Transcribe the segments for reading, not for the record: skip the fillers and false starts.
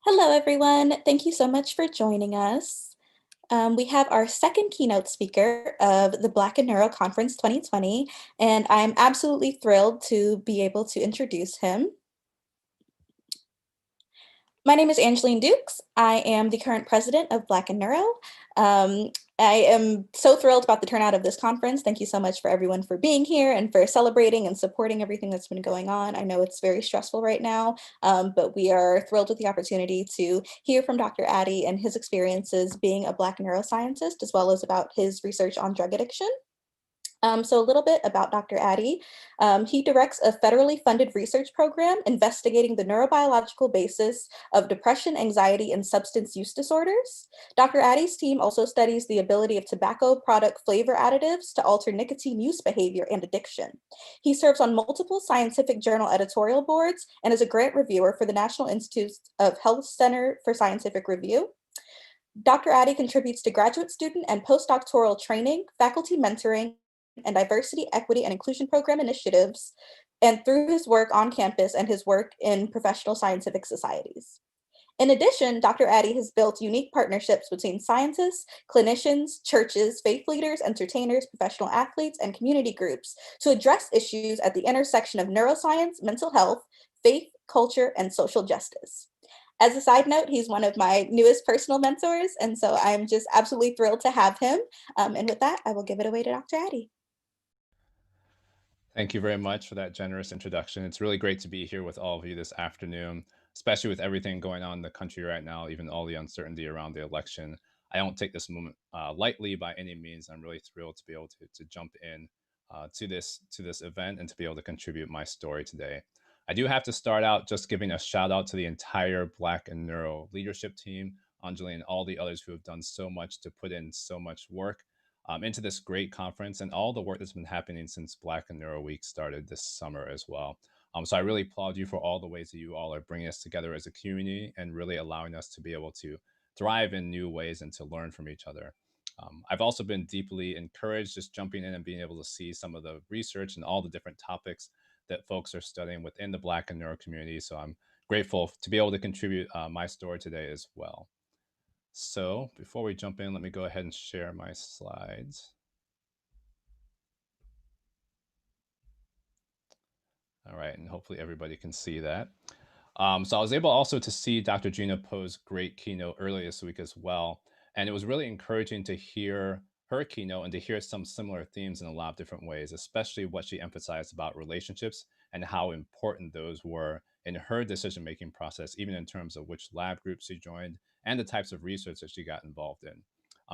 Hello, everyone. Thank you so much for joining us. We have our second keynote speaker of the Black and Neuro Conference 2020, and I'm absolutely thrilled to be able to introduce him. My name is Angeline Dukes. I am the current president of Black and Neuro. I am so thrilled about the turnout of this conference. Thank you so much for everyone for being here and for celebrating and supporting everything that's been going on. I know it's very stressful right now, but we are thrilled with the opportunity to hear from Dr. Addy and his experiences being a Black neuroscientist, as well as about his research on drug addiction. So a little bit about Dr. Addy. He directs a federally funded research program investigating the neurobiological basis of depression, anxiety, and substance use disorders. Dr. Addy's team also studies the ability of tobacco product flavor additives to alter nicotine use behavior and addiction. He serves on multiple scientific journal editorial boards and is a grant reviewer for the National Institutes of Health Center for Scientific Review. Dr. Addy contributes to graduate student and postdoctoral training, faculty mentoring, and diversity, equity, and inclusion program initiatives, and through his work on campus and his work in professional scientific societies. In addition, Dr. Addy has built unique partnerships between scientists, clinicians, churches, faith leaders, entertainers, professional athletes, and community groups to address issues at the intersection of neuroscience, mental health, faith, culture, and social justice. As a side note, he's one of my newest personal mentors, and so I'm just absolutely thrilled to have him. And with that, I will give it away to Dr. Addy. Thank you very much for that generous introduction. It's really great to be here with all of you this afternoon, especially with everything going on in the country right now, even all the uncertainty around the election. I don't take this moment lightly by any means. I'm really thrilled to be able to jump in to this event and to be able to contribute my story today. I do have to start out just giving a shout out to the entire Black and Neuro leadership team, Anjali and all the others who have done so much to put in so much work into this great conference and all the work that's been happening since Black and Neuro Week started this summer as well. So I really applaud you for all the ways that you all are bringing us together as a community and really allowing us to be able to thrive in new ways and to learn from each other. I've also been deeply encouraged just jumping in and being able to see some of the research and all the different topics that folks are studying within the Black and Neuro community. So I'm grateful to be able to contribute my story today as well. So before we jump in, let me go ahead and share my slides. All right, and hopefully everybody can see that. So I was able also to see Dr. Gina Poe's great keynote earlier this week as well. And it was really encouraging to hear her keynote and to hear some similar themes in a lot of different ways, especially what she emphasized about relationships and how important those were in her decision-making process, even in terms of which lab groups she joined and the types of research that she got involved in.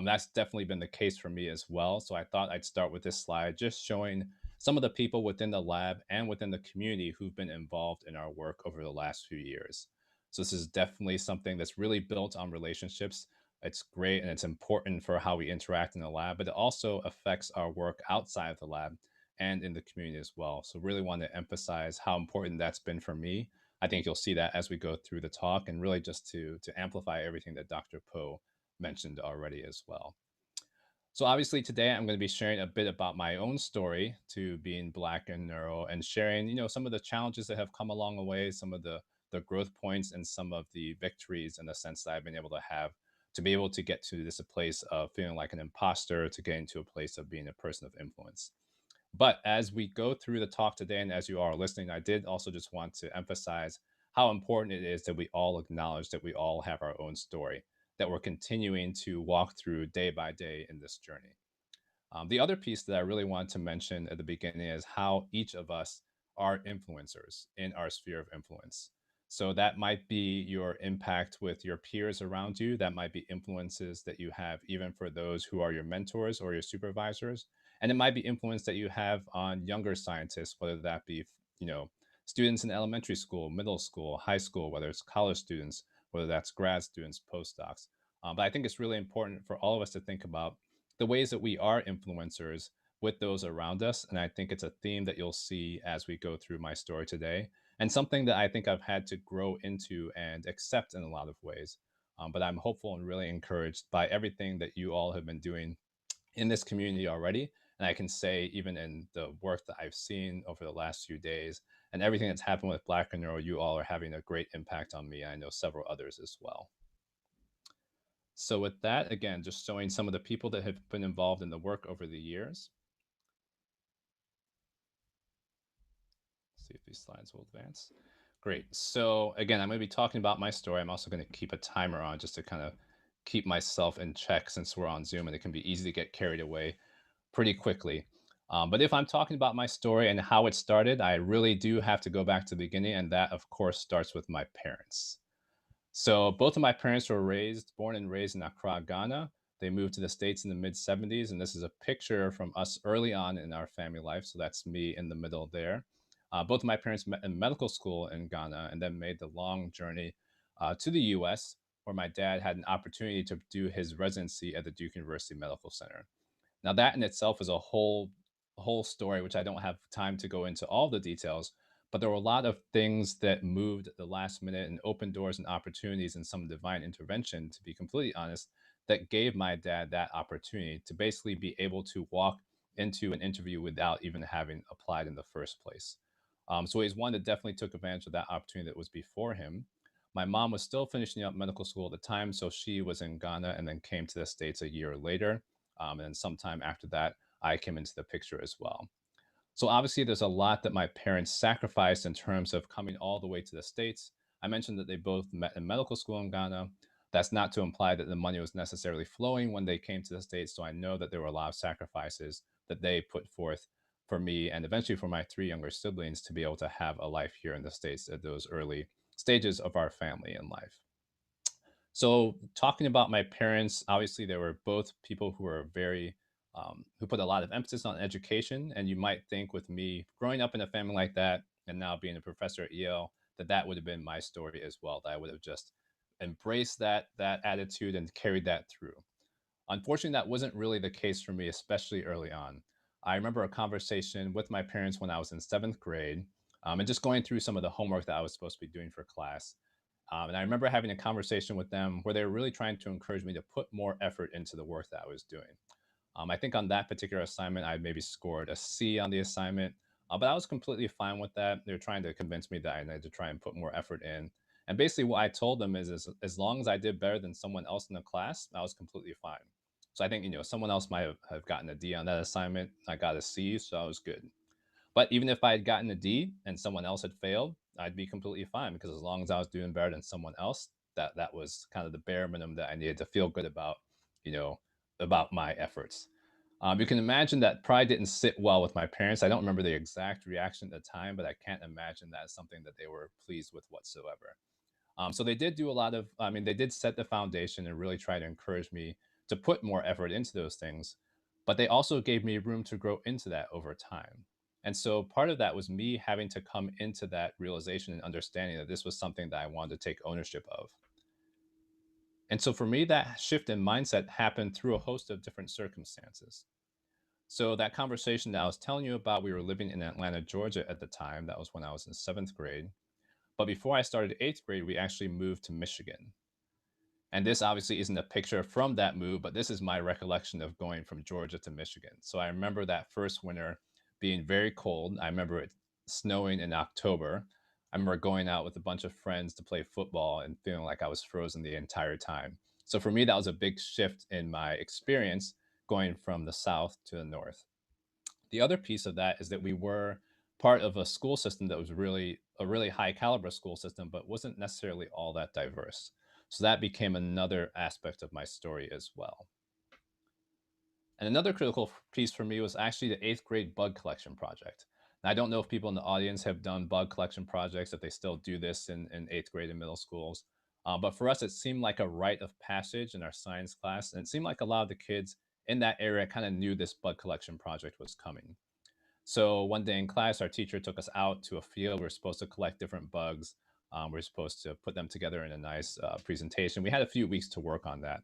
That's definitely been the case for me as well. So I thought I'd start with this slide, just showing some of the people within the lab and within the community who've been involved in our work over the last few years. So this is definitely something that's really built on relationships. It's great and it's important for how we interact in the lab, but it also affects our work outside of the lab and in the community as well. So really want to emphasize how important that's been for me. I think you'll see that as we go through the talk and really just to amplify everything that Dr. Poe mentioned already as well. So obviously today I'm going to be sharing a bit about my own story to being Black and neuro and sharing, some of the challenges that have come along the way, some of the growth points and some of the victories in the sense that I've been able to have to be able to get to this a place of feeling like an imposter to get into a place of being a person of influence. But as we go through the talk today and as you are listening, I did also just want to emphasize how important it is that we all acknowledge that we all have our own story, that we're continuing to walk through day by day in this journey. The other piece that I really want to mention at the beginning is how each of us are influencers in our sphere of influence. So that might be your impact with your peers around you. That might be influences that you have even for those who are your mentors or your supervisors. And it might be influence that you have on younger scientists, whether that be, you know, students in elementary school, middle school, high school, whether it's college students, whether that's grad students, postdocs. But I think it's really important for all of us to think about the ways that we are influencers with those around us. And I think it's a theme that you'll see as we go through my story today, and something that I think I've had to grow into and accept in a lot of ways. But I'm hopeful and really encouraged by everything that you all have been doing in this community already, And I can say, even in the work that I've seen over the last few days and everything that's happened with Black and Neuro, you all are having a great impact on me. I know several others as well. So, with that, again, just showing some of the people that have been involved in the work over the years. See if these slides will advance. Great. So again, I'm going to be talking about my story. I'm also going to keep a timer on just to kind of keep myself in check since we're on Zoom and it can be easy to get carried away pretty quickly. But if I'm talking about my story and how it started, I really do have to go back to the beginning. And that, of course, starts with my parents. So both of my parents were born and raised in Accra, Ghana. They moved to the States in the mid 70s. And this is a picture from us early on in our family life. So that's me in the middle there. Both of my parents met in medical school in Ghana and then made the long journey to the US, where my dad had an opportunity to do his residency at the Duke University Medical Center. Now that in itself is a whole story, which I don't have time to go into all the details, but there were a lot of things that moved at the last minute and opened doors and opportunities and some divine intervention, to be completely honest, that gave my dad that opportunity to basically be able to walk into an interview without even having applied in the first place. So he's one that definitely took advantage of that opportunity that was before him. My mom was still finishing up medical school at the time, so she was in Ghana and then came to the States a year later. And sometime after that, I came into the picture as well. So obviously, there's a lot that my parents sacrificed in terms of coming all the way to the States. I mentioned that they both met in medical school in Ghana. That's not to imply that the money was necessarily flowing when they came to the States. So I know that there were a lot of sacrifices that they put forth for me and eventually for my three younger siblings to be able to have a life here in the States at those early stages of our family and life. So, talking about my parents, obviously, they were both people who were who put a lot of emphasis on education. And you might think, with me growing up in a family like that and now being a professor at Yale, that that would have been my story as well. That I would have just embraced that attitude and carried that through. Unfortunately, that wasn't really the case for me, especially early on. I remember a conversation with my parents when I was in seventh grade, and just going through some of the homework that I was supposed to be doing for class. And I remember having a conversation with them where they were really trying to encourage me to put more effort into the work that I was doing. I think on that particular assignment, I maybe scored a C on the assignment, but I was completely fine with that. They were trying to convince me that I needed to try and put more effort in. And basically, what I told them is as long as I did better than someone else in the class, I was completely fine. So I think, someone else might have gotten a D on that assignment. I got a C, so I was good. But even if I had gotten a D and someone else had failed, I'd be completely fine because as long as I was doing better than someone else, that was kind of the bare minimum that I needed to feel good about, you know, about my efforts. You can imagine that probably didn't sit well with my parents. I don't remember the exact reaction at the time, but I can't imagine that's something that they were pleased with whatsoever. So they did do a lot of, I mean, they did set the foundation and really try to encourage me to put more effort into those things. But they also gave me room to grow into that over time. And so part of that was me having to come into that realization and understanding that this was something that I wanted to take ownership of. And so for me, that shift in mindset happened through a host of different circumstances. So that conversation that I was telling you about, we were living in Atlanta, Georgia at the time. That was when I was in seventh grade. But before I started eighth grade, we actually moved to Michigan. And this obviously isn't a picture from that move, but this is my recollection of going from Georgia to Michigan. So I remember that first winter being very cold. I remember it snowing in October. I remember going out with a bunch of friends to play football and feeling like I was frozen the entire time. So for me, that was a big shift in my experience going from the South to the North. The other piece of that is that we were part of a school system that was really a really high caliber school system, but wasn't necessarily all that diverse. So that became another aspect of my story as well. And another critical piece for me was actually the eighth grade bug collection project. Now, I don't know if people in the audience have done bug collection projects, if they still do this in eighth grade and middle schools. But for us, it seemed like a rite of passage in our science class. And it seemed like a lot of the kids in that area kind of knew this bug collection project was coming. So one day in class, our teacher took us out to a field. We are supposed to collect different bugs. We are supposed to put them together in a nice presentation. We had a few weeks to work on that.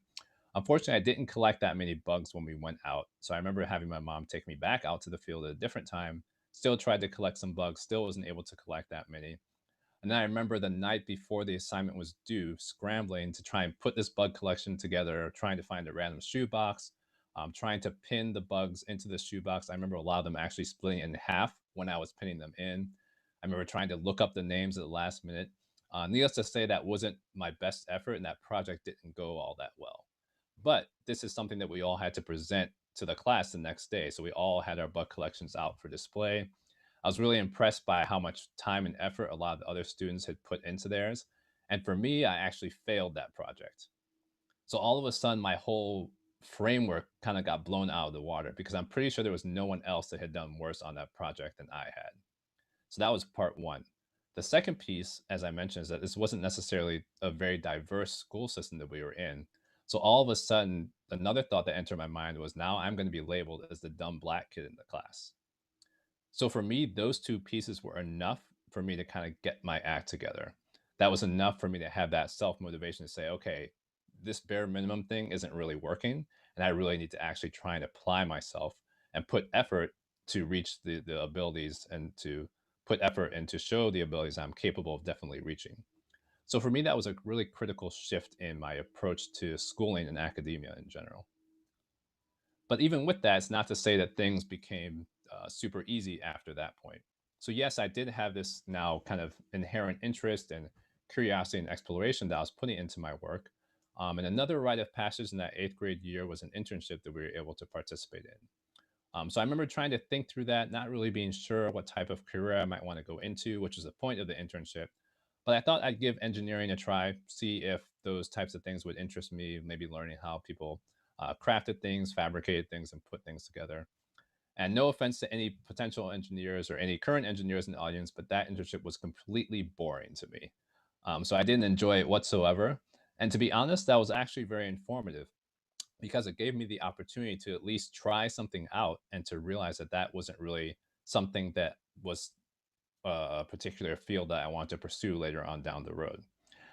Unfortunately, I didn't collect that many bugs when we went out. So I remember having my mom take me back out to the field at a different time. Still tried to collect some bugs, still wasn't able to collect that many. And then I remember the night before the assignment was due, scrambling to try and put this bug collection together, trying to find a random shoebox, trying to pin the bugs into the shoebox. I remember a lot of them actually splitting in half when I was pinning them in. I remember trying to look up the names at the last minute. Needless to say, that wasn't my best effort, and that project didn't go all that well. But this is something that we all had to present to the class the next day. So we all had our bug collections out for display. I was really impressed by how much time and effort a lot of the other students had put into theirs. And for me, I actually failed that project. So all of a sudden, my whole framework kind of got blown out of the water because I'm pretty sure there was no one else that had done worse on that project than I had. So that was part one. The second piece, as I mentioned, is that this wasn't necessarily a very diverse school system that we were in. So all of a sudden, another thought that entered my mind was now I'm going to be labeled as the dumb black kid in the class. So for me, those two pieces were enough for me to kind of get my act together. That was enough for me to have that self motivation to say, okay, this bare minimum thing isn't really working. And I really need to actually try and apply myself and put effort to reach the abilities and to put effort and to show the abilities I'm capable of definitely reaching. So for me, that was a really critical shift in my approach to schooling and academia in general. But even with that, it's not to say that things became super easy after that point. So, yes, I did have this now kind of inherent interest and curiosity and exploration that I was putting into my work. And another rite of passage in that eighth grade year was an internship that we were able to participate in. So I remember trying to think through that, not really being sure what type of career I might want to go into, which is the point of the internship. But I thought I'd give engineering a try, see if those types of things would interest me, maybe learning how people crafted things, fabricated things, and put things together. And no offense to any potential engineers or any current engineers in the audience, but that internship was completely boring to me. So I didn't enjoy it whatsoever. And to be honest, that was actually very informative because it gave me the opportunity to at least try something out and to realize that that wasn't really something that was a particular field that I want to pursue later on down the road.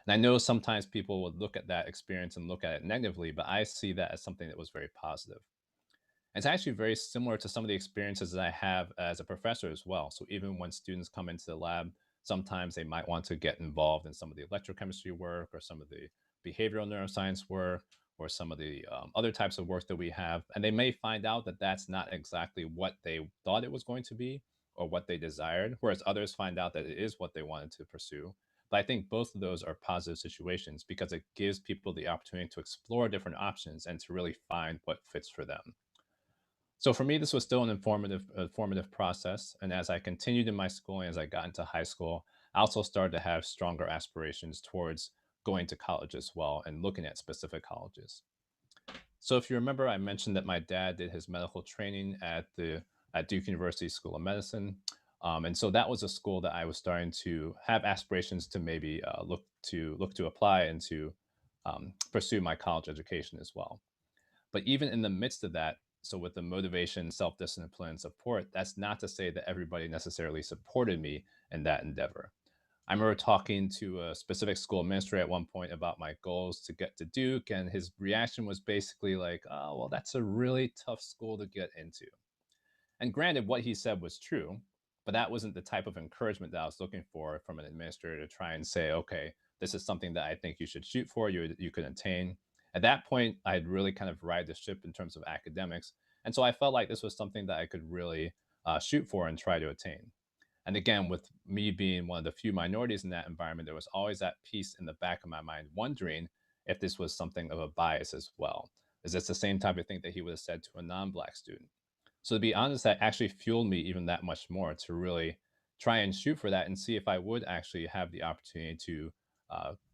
And I know sometimes people would look at that experience and look at it negatively, but I see that as something that was very positive. It's actually very similar to some of the experiences that I have as a professor as well. So even when students come into the lab, sometimes they might want to get involved in some of the electrochemistry work or some of the behavioral neuroscience work or some of the other types of work that we have. And they may find out that that's not exactly what they thought it was going to be or what they desired, whereas others find out that it is what they wanted to pursue. But I think both of those are positive situations because it gives people the opportunity to explore different options and to really find what fits for them. So for me, this was still an formative process. And as I continued in my schooling, as I got into high school, I also started to have stronger aspirations towards going to college as well and looking at specific colleges. So if you remember, I mentioned that my dad did his medical training at Duke University School of Medicine. And so that was a school that I was starting to have aspirations to maybe look to apply and to pursue my college education as well. But even in the midst of that, so with the motivation, self discipline, and support, that's not to say that everybody necessarily supported me in that endeavor. I remember talking to a specific school administrator at one point about my goals to get to Duke, and his reaction was basically like, oh, well, that's a really tough school to get into. And granted, what he said was true, but that wasn't the type of encouragement that I was looking for from an administrator to try and say, okay, this is something that I think you should shoot for, you could attain. At that point, I had really kind of ride the ship in terms of academics. And so I felt like this was something that I could really shoot for and try to attain. And again, with me being one of the few minorities in that environment, there was always that piece in the back of my mind wondering if this was something of a bias as well. Is this the same type of thing that he would have said to a non Black student? So to be honest, that actually fueled me even that much more to really try and shoot for that and see if I would actually have the opportunity to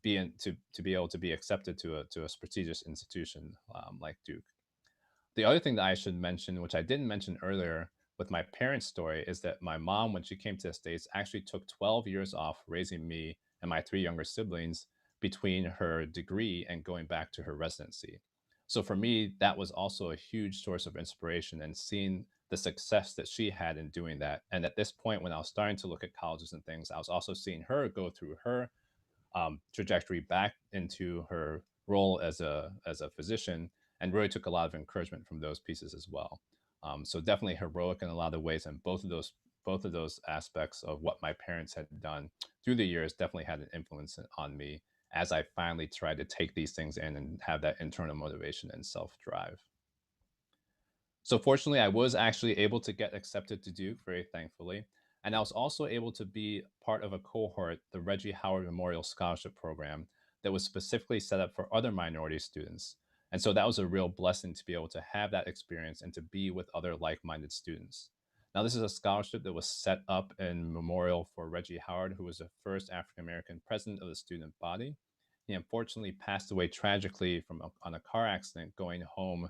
to be able to be accepted to a prestigious institution like Duke. The other thing that I should mention, which I didn't mention earlier with my parents' story, is that my mom, when she came to the States, actually took 12 years off raising me and my three younger siblings between her degree and going back to her residency. So for me, that was also a huge source of inspiration and seeing the success that she had in doing that. And at this point, when I was starting to look at colleges and things, I was also seeing her go through her trajectory back into her role as a physician, and really took a lot of encouragement from those pieces as well. So definitely heroic in a lot of ways, and both of those aspects of what my parents had done through the years definitely had an influence on me as I finally tried to take these things in and have that internal motivation and self drive. So fortunately, I was actually able to get accepted to Duke, very thankfully. And I was also able to be part of a cohort, the Reggie Howard Memorial Scholarship Program, that was specifically set up for other minority students. And so that was a real blessing to be able to have that experience and to be with other like minded students. Now, this is a scholarship that was set up in memorial for Reggie Howard, who was the first African American president of the student body. He unfortunately passed away tragically on a car accident going home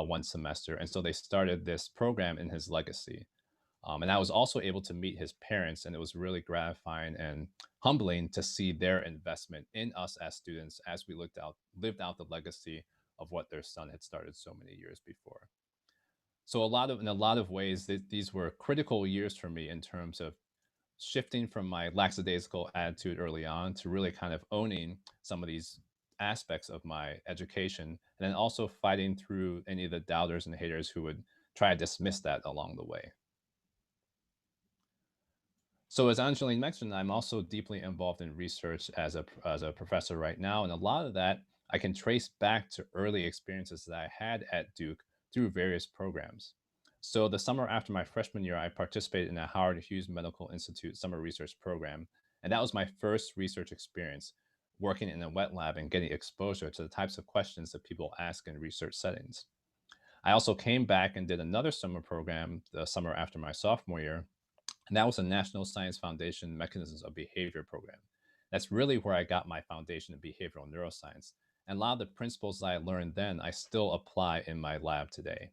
one semester. And so they started this program in his legacy. And I was also able to meet his parents, and it was really gratifying and humbling to see their investment in us as students as we lived out the legacy of what their son had started so many years before. So in a lot of ways, these were critical years for me in terms of shifting from my lackadaisical attitude early on to really kind of owning some of these aspects of my education, and then also fighting through any of the doubters and haters who would try to dismiss that along the way. So as Angeline mentioned, I'm also deeply involved in research as a professor right now, and a lot of that I can trace back to early experiences that I had at Duke through various programs. So the summer after my freshman year, I participated in a Howard Hughes Medical Institute summer research program, and that was my first research experience working in a wet lab and getting exposure to the types of questions that people ask in research settings. I also came back and did another summer program the summer after my sophomore year, and that was the National Science Foundation Mechanisms of Behavior program. That's really where I got my foundation in behavioral neuroscience. And a lot of the principles that I learned then, I still apply in my lab today.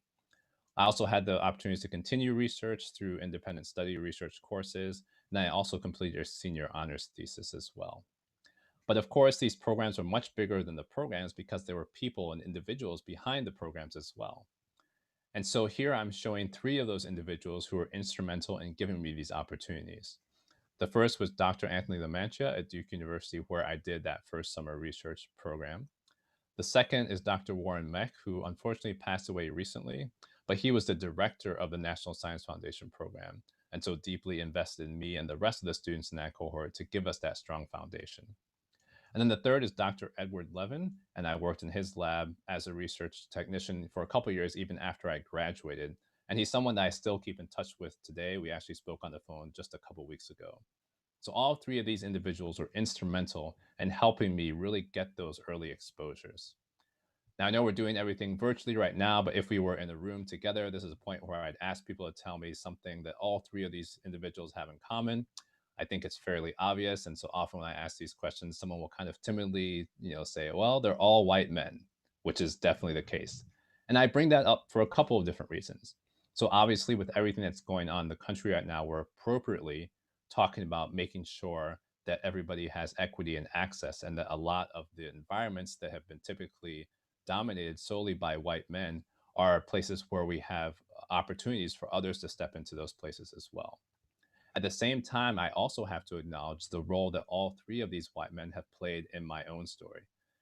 I also had the opportunities to continue research through independent study research courses, and I also completed a senior honors thesis as well. But of course, these programs are much bigger than the programs because there were people and individuals behind the programs as well. And so here I'm showing three of those individuals who were instrumental in giving me these opportunities. The first was Dr. Anthony LaMantia at Duke University, where I did that first summer research program. The second is Dr. Warren Meck, who unfortunately passed away recently, but he was the director of the National Science Foundation program, and so deeply invested in me and the rest of the students in that cohort to give us that strong foundation. And then the third is Dr. Edward Levin, and I worked in his lab as a research technician for a couple years, even after I graduated. And he's someone that I still keep in touch with today. We actually spoke on the phone just a couple weeks ago. So all three of these individuals were instrumental in helping me really get those early exposures. Now, I know we're doing everything virtually right now, but if we were in a room together, this is a point where I'd ask people to tell me something that all three of these individuals have in common. I think it's fairly obvious. And so often when I ask these questions, someone will kind of timidly, say, well, they're all white men, which is definitely the case. And I bring that up for a couple of different reasons. So obviously, with everything that's going on in the country right now, we're appropriately talking about making sure that everybody has equity and access, and that a lot of the environments that have been typically dominated solely by white men are places where we have opportunities for others to step into those places as well. At the same time, I also have to acknowledge the role that all three of these white men have played in my own story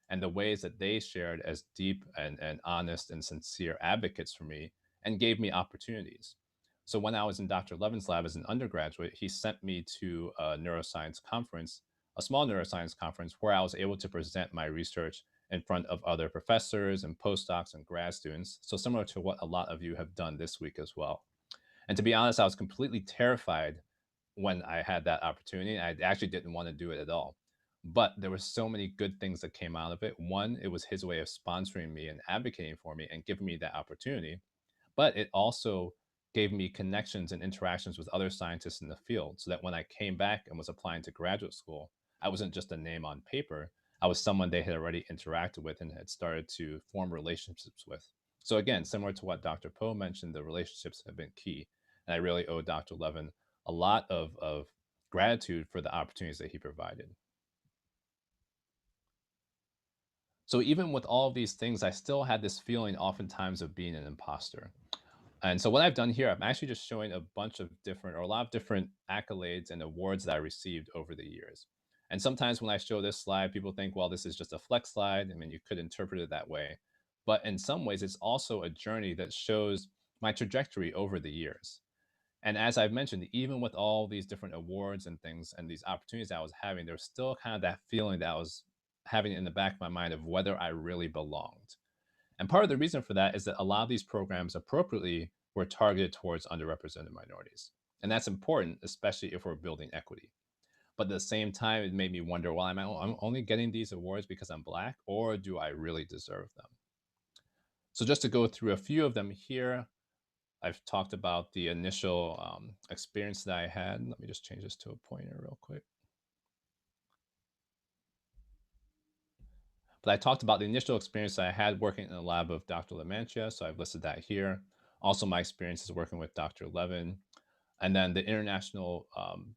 and the ways that they shared as deep and honest and sincere advocates for me and gave me opportunities. So when I was in Dr. Levin's lab as an undergraduate, he sent me to a neuroscience conference, a small neuroscience conference, where I was able to present my research in front of other professors and postdocs and grad students. So similar to what a lot of you have done this week as well. And to be honest, I was completely terrified when I had that opportunity. I actually didn't want to do it at all. But there were so many good things that came out of it. One, it was his way of sponsoring me and advocating for me and giving me that opportunity. But it also gave me connections and interactions with other scientists in the field so that when I came back and was applying to graduate school, I wasn't just a name on paper. I was someone they had already interacted with and had started to form relationships with. So again, similar to what Dr. Poe mentioned, the relationships have been key. And I really owe Dr. Levin a lot of gratitude for the opportunities that he provided. So even with all of these things, I still had this feeling oftentimes of being an imposter. And so what I've done here, I'm actually just showing a bunch of different or a lot of different accolades and awards that I received over the years. And sometimes when I show this slide, people think, well, this is just a flex slide. I mean, you could interpret it that way. But in some ways, it's also a journey that shows my trajectory over the years. And as I've mentioned, even with all these different awards and things and these opportunities I was having, there's still kind of that feeling that I was having in the back of my mind of whether I really belonged. And part of the reason for that is that a lot of these programs appropriately were targeted towards underrepresented minorities. And that's important, especially if we're building equity. But at the same time, it made me wonder, well, I'm only getting these awards because I'm Black, or do I really deserve them? So just to go through a few of them here, I've talked about the initial experience that I had. Let me just change this to a pointer real quick. But I talked about the initial experience that I had working in the lab of Dr. LaMantia, so I've listed that here. Also, my experiences working with Dr. Levin, and then the International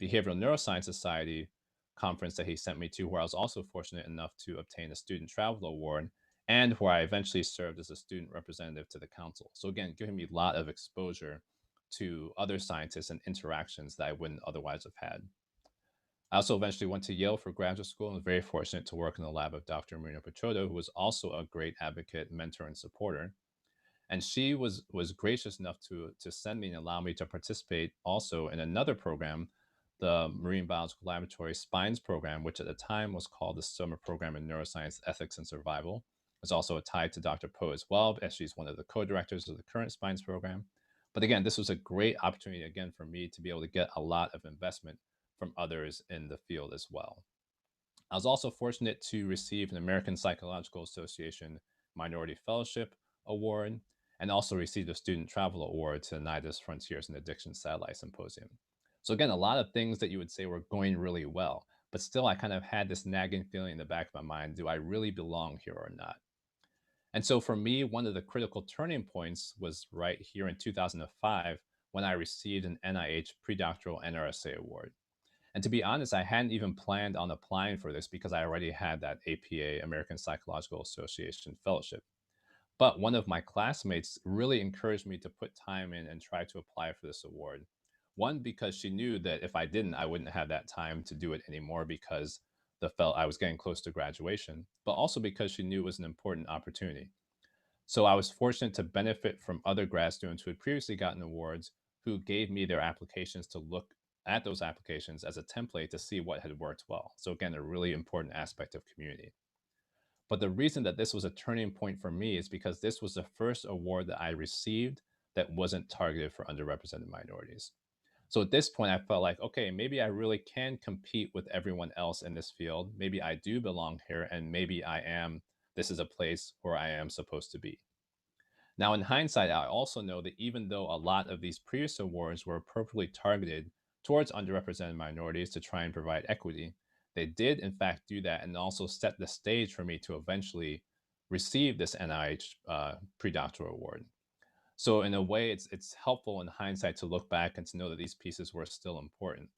Behavioral Neuroscience Society conference that he sent me to, where I was also fortunate enough to obtain a student travel award, and where I eventually served as a student representative to the council. So again, giving me a lot of exposure to other scientists and interactions that I wouldn't otherwise have had. I also eventually went to Yale for graduate school and was very fortunate to work in the lab of Dr. Marina Petrodo, who was also a great advocate, mentor, and supporter. And she was gracious enough to send me and allow me to participate also in another program, the Marine Biological Laboratory Spines program, which at the time was called the Summer Program in Neuroscience, Ethics, and Survival. It's also a tie to Dr. Poe as well, as she's one of the co-directors of the current Spines program. But again, this was a great opportunity again for me to be able to get a lot of investment from others in the field as well. I was also fortunate to receive an American Psychological Association Minority Fellowship Award and also received a Student Travel Award to NIDA's Frontiers in Addiction Satellite Symposium. So, again, a lot of things that you would say were going really well, but still, I kind of had this nagging feeling in the back of my mind, do I really belong here or not? And so, for me, one of the critical turning points was right here in 2005 when I received an NIH Predoctoral NRSA Award. And to be honest, I hadn't even planned on applying for this because I already had that APA, American Psychological Association fellowship. But one of my classmates really encouraged me to put time in and try to apply for this award. One, because she knew that if I didn't, I wouldn't have that time to do it anymore because I was getting close to graduation, but also because she knew it was an important opportunity. So I was fortunate to benefit from other grad students who had previously gotten awards who gave me their applications to look at those applications as a template to see what had worked well. So again, a really important aspect of community. But the reason that this was a turning point for me is because this was the first award that I received that wasn't targeted for underrepresented minorities. So at this point, I felt like, okay, maybe I really can compete with everyone else in this field. Maybe I do belong here, and maybe this is a place where I am supposed to be. Now, in hindsight, I also know that even though a lot of these previous awards were appropriately targeted towards underrepresented minorities to try and provide equity, they did, in fact, do that and also set the stage for me to eventually receive this NIH predoctoral award. So, in a way, it's helpful in hindsight to look back and to know that these pieces were still important.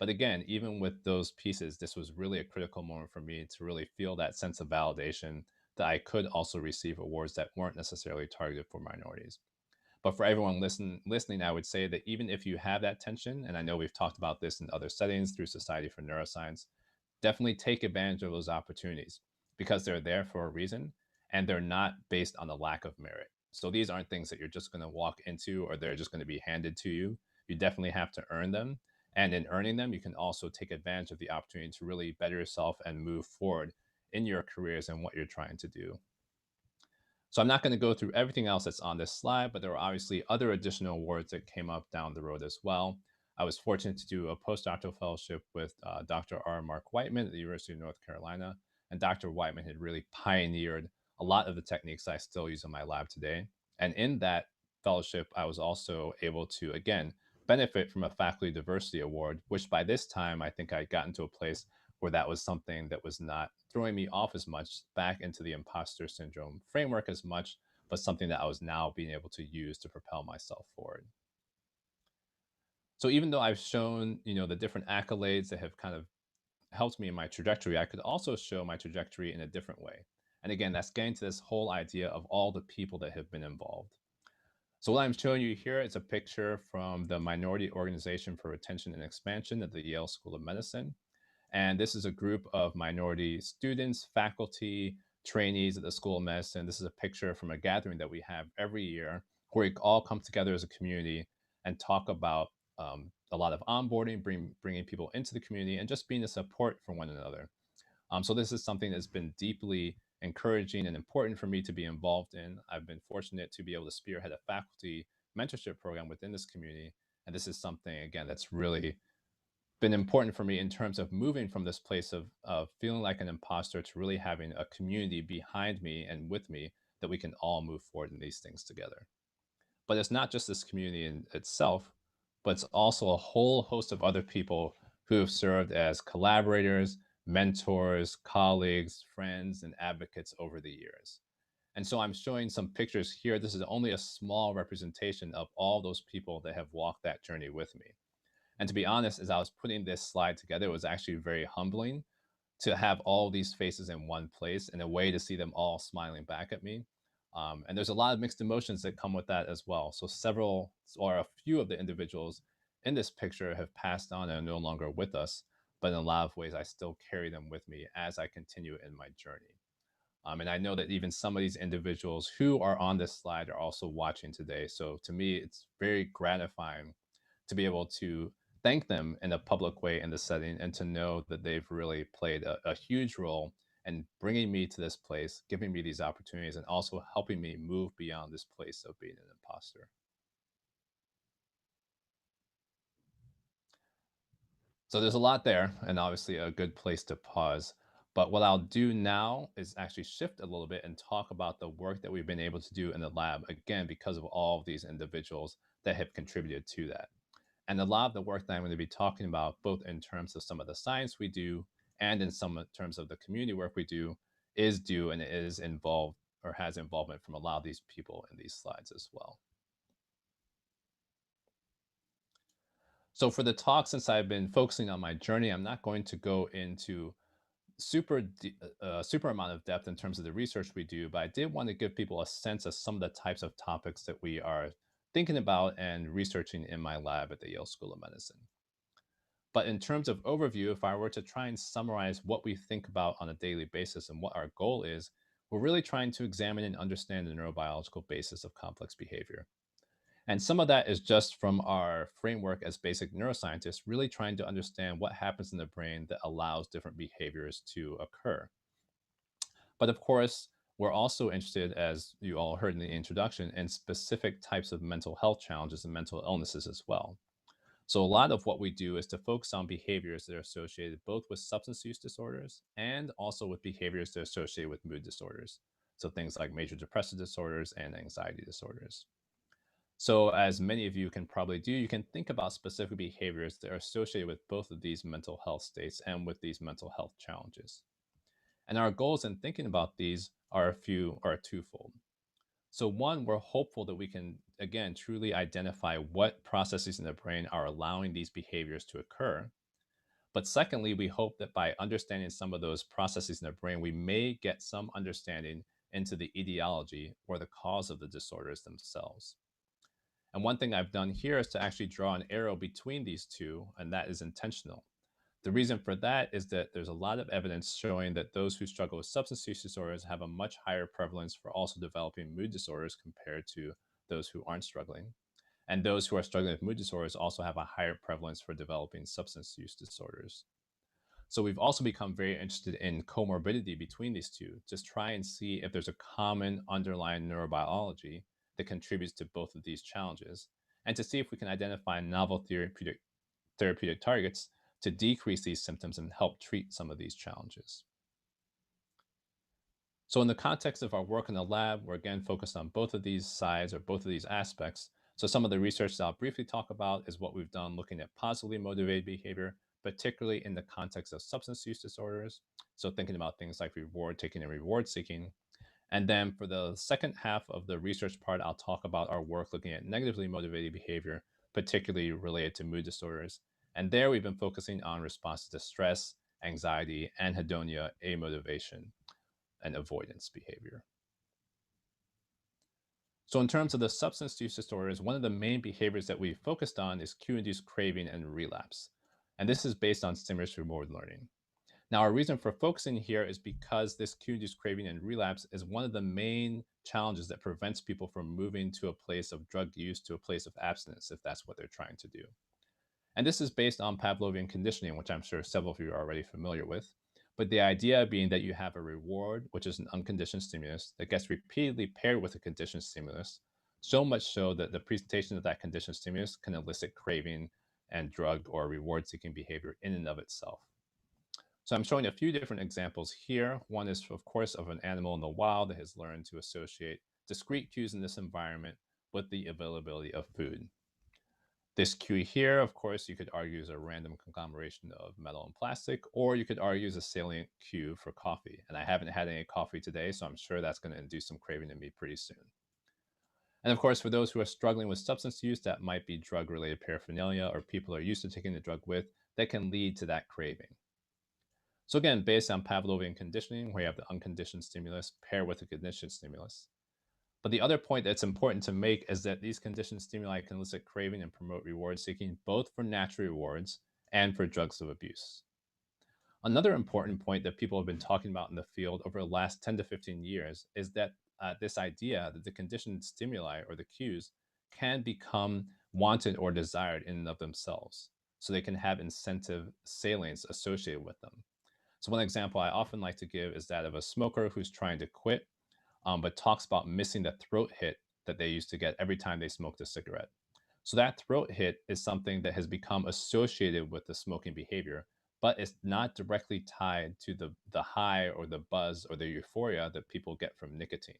But again, even with those pieces, this was really a critical moment for me to really feel that sense of validation that I could also receive awards that weren't necessarily targeted for minorities. But for everyone listening, I would say that even if you have that tension, and I know we've talked about this in other settings through Society for Neuroscience, definitely take advantage of those opportunities because they're there for a reason and they're not based on a lack of merit. So these aren't things that you're just going to walk into or they're just going to be handed to you. You definitely have to earn them. And in earning them, you can also take advantage of the opportunity to really better yourself and move forward in your careers and what you're trying to do. So I'm not going to go through everything else that's on this slide, but there are obviously other additional awards that came up down the road as well. I was fortunate to do a postdoctoral fellowship with Dr. R. Mark Whiteman at the University of North Carolina. And Dr. Whiteman had really pioneered a lot of the techniques I still use in my lab today. And in that fellowship, I was also able to, again, benefit from a faculty diversity award, which by this time, I think I'd gotten to a place where that was something that was not throwing me off as much back into the imposter syndrome framework as much, but something that I was now being able to use to propel myself forward. So even though I've shown, the different accolades that have kind of helped me in my trajectory, I could also show my trajectory in a different way. And again, that's getting to this whole idea of all the people that have been involved. So what I'm showing you here is a picture from the Minority Organization for Retention and Expansion at the Yale School of Medicine. And this is a group of minority students, faculty, trainees at the School of Medicine. This is a picture from a gathering that we have every year where we all come together as a community and talk about a lot of onboarding, bringing people into the community, and just being a support for one another. So this is something that's been deeply encouraging and important for me to be involved in. I've been fortunate to be able to spearhead a faculty mentorship program within this community. And this is something, again, that's really been important for me in terms of moving from this place of feeling like an imposter to really having a community behind me and with me that we can all move forward in these things together. But it's not just this community in itself, but it's also a whole host of other people who have served as collaborators, mentors, colleagues, friends, and advocates over the years. And so I'm showing some pictures here. This is only a small representation of all those people that have walked that journey with me. And to be honest, as I was putting this slide together, it was actually very humbling to have all these faces in one place and a way to see them all smiling back at me. And there's a lot of mixed emotions that come with that as well. So several or a few of the individuals in this picture have passed on and are no longer with us, but in a lot of ways, I still carry them with me as I continue in my journey. And I know that even some of these individuals who are on this slide are also watching today. So to me, it's very gratifying to be able to thank them in a public way in the setting and to know that they've really played a huge role in bringing me to this place, giving me these opportunities, and also helping me move beyond this place of being an imposter. So there's a lot there, and obviously a good place to pause. But what I'll do now is actually shift a little bit and talk about the work that we've been able to do in the lab, again, because of all of these individuals that have contributed to that. And a lot of the work that I'm going to be talking about, both in terms of some of the science we do and in some terms of the community work we do, is due and is involved or has involvement from a lot of these people in these slides as well. So for the talk, since I've been focusing on my journey, I'm not going to go into super amount of depth in terms of the research we do, but I did want to give people a sense of some of the types of topics that we are thinking about and researching in my lab at the Yale School of Medicine. But in terms of overview, if I were to try and summarize what we think about on a daily basis and what our goal is, we're really trying to examine and understand the neurobiological basis of complex behavior. And some of that is just from our framework as basic neuroscientists, really trying to understand what happens in the brain that allows different behaviors to occur. But of course, we're also interested, as you all heard in the introduction, in specific types of mental health challenges and mental illnesses as well. So, a lot of what we do is to focus on behaviors that are associated both with substance use disorders and also with behaviors that are associated with mood disorders. So, things like major depressive disorders and anxiety disorders. So, as many of you can probably do, you can think about specific behaviors that are associated with both of these mental health states and with these mental health challenges. And our goals in thinking about these are twofold. So, one, we're hopeful that we can, again, truly identify what processes in the brain are allowing these behaviors to occur. But secondly, we hope that by understanding some of those processes in the brain, we may get some understanding into the etiology or the cause of the disorders themselves. And one thing I've done here is to actually draw an arrow between these two, and that is intentional. The reason for that is that there's a lot of evidence showing that those who struggle with substance use disorders have a much higher prevalence for also developing mood disorders compared to those who aren't struggling. And those who are struggling with mood disorders also have a higher prevalence for developing substance use disorders. So we've also become very interested in comorbidity between these two, just try and see if there's a common underlying neurobiology that contributes to both of these challenges, and to see if we can identify novel therapeutic targets to decrease these symptoms and help treat some of these challenges. So in the context of our work in the lab, we're again focused on both of these sides or both of these aspects. So some of the research that I'll briefly talk about is what we've done looking at positively motivated behavior, particularly in the context of substance use disorders. So thinking about things like reward taking and reward seeking. And then for the second half of the research part, I'll talk about our work looking at negatively motivated behavior, particularly related to mood disorders. And there we've been focusing on responses to stress, anxiety, anhedonia, amotivation, and avoidance behavior. So in terms of the substance use disorders, one of the main behaviors that we focused on is cue-induced craving and relapse. And this is based on stimulus reward learning. Now, our reason for focusing here is because this cue-induced craving and relapse is one of the main challenges that prevents people from moving to a place of drug use to a place of abstinence, if that's what they're trying to do. And this is based on Pavlovian conditioning, which I'm sure several of you are already familiar with. But the idea being that you have a reward, which is an unconditioned stimulus, that gets repeatedly paired with a conditioned stimulus, so much so that the presentation of that conditioned stimulus can elicit craving and drug or reward seeking behavior in and of itself. So I'm showing a few different examples here. One is, of course, of an animal in the wild that has learned to associate discrete cues in this environment with the availability of food. This cue here, of course, you could argue is a random conglomeration of metal and plastic, or you could argue is a salient cue for coffee. And I haven't had any coffee today, so I'm sure that's going to induce some craving in me pretty soon. And of course, for those who are struggling with substance use, that might be drug related paraphernalia or people are used to taking the drug with, that can lead to that craving. So again, based on Pavlovian conditioning, where you have the unconditioned stimulus paired with a conditioned stimulus. But the other point that's important to make is that these conditioned stimuli can elicit craving and promote reward seeking, both for natural rewards and for drugs of abuse. Another important point that people have been talking about in the field over the last 10 to 15 years is that this idea that the conditioned stimuli or the cues can become wanted or desired in and of themselves. So they can have incentive salience associated with them. So, one example I often like to give is that of a smoker who's trying to quit, but talks about missing the throat hit that they used to get every time they smoked a cigarette. So that throat hit is something that has become associated with the smoking behavior, but it's not directly tied to the high or the buzz or the euphoria that people get from nicotine.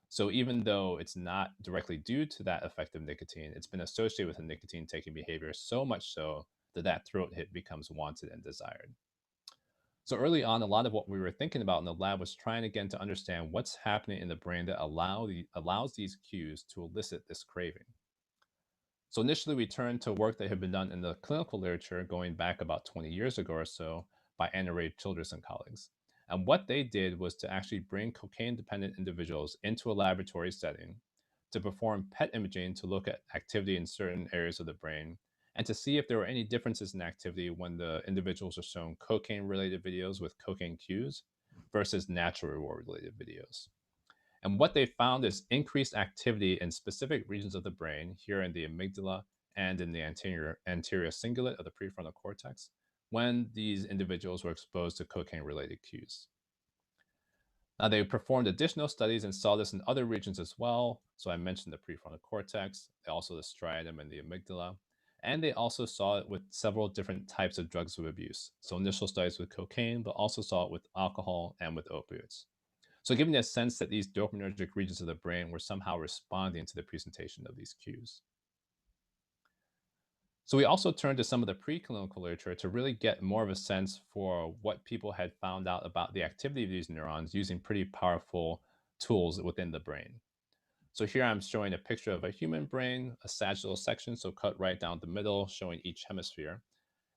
So even though it's not directly due to that effect of nicotine, it's been associated with a nicotine taking behavior so much so that that throat hit becomes wanted and desired. So early on, a lot of what we were thinking about in the lab was trying again to understand what's happening in the brain that allows these cues to elicit this craving. So initially, we turned to work that had been done in the clinical literature going back about 20 years ago or so by Anna Ray Childress and colleagues. And what they did was to actually bring cocaine dependent individuals into a laboratory setting to perform PET imaging to look at activity in certain areas of the brain and to see if there were any differences in activity when the individuals are shown cocaine related videos with cocaine cues versus natural reward related videos. And what they found is increased activity in specific regions of the brain, here in the amygdala and in the anterior cingulate of the prefrontal cortex, when these individuals were exposed to cocaine related cues. Now, they performed additional studies and saw this in other regions as well. So, I mentioned the prefrontal cortex, also the striatum and the amygdala. And they also saw it with several different types of drugs of abuse. So, initial studies with cocaine, but also saw it with alcohol and with opioids. So, giving a sense that these dopaminergic regions of the brain were somehow responding to the presentation of these cues. So, we also turned to some of the preclinical literature to really get more of a sense for what people had found out about the activity of these neurons using pretty powerful tools within the brain. So, here I'm showing a picture of a human brain, a sagittal section, so cut right down the middle, showing each hemisphere.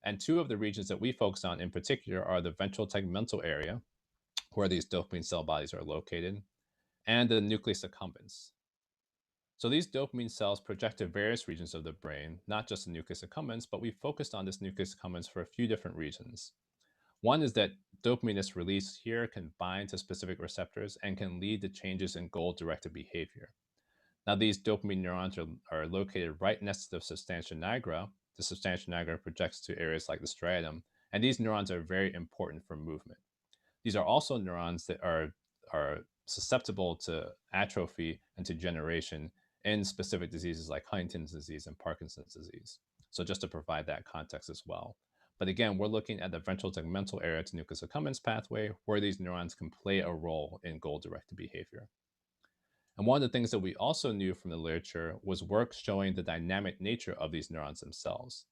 And two of the regions that we focus on in particular are the ventral tegmental area, where these dopamine cell bodies are located, and the nucleus accumbens. So these dopamine cells project to various regions of the brain, not just the nucleus accumbens, but we focused on this nucleus accumbens for a few different reasons. One is that dopamine that's released here can bind to specific receptors and can lead to changes in goal-directed behavior. Now, these dopamine neurons are located right next to the substantia nigra. The substantia nigra projects to areas like the striatum, and these neurons are very important for movement. These are also neurons that are susceptible to atrophy and to degeneration in specific diseases like Huntington's disease and Parkinson's disease. So just to provide that context as well. But again, we're looking at the ventral tegmental area to nucleus accumbens pathway, where these neurons can play a role in goal-directed behavior. And one of the things that we also knew from the literature was work showing the dynamic nature of these neurons themselves.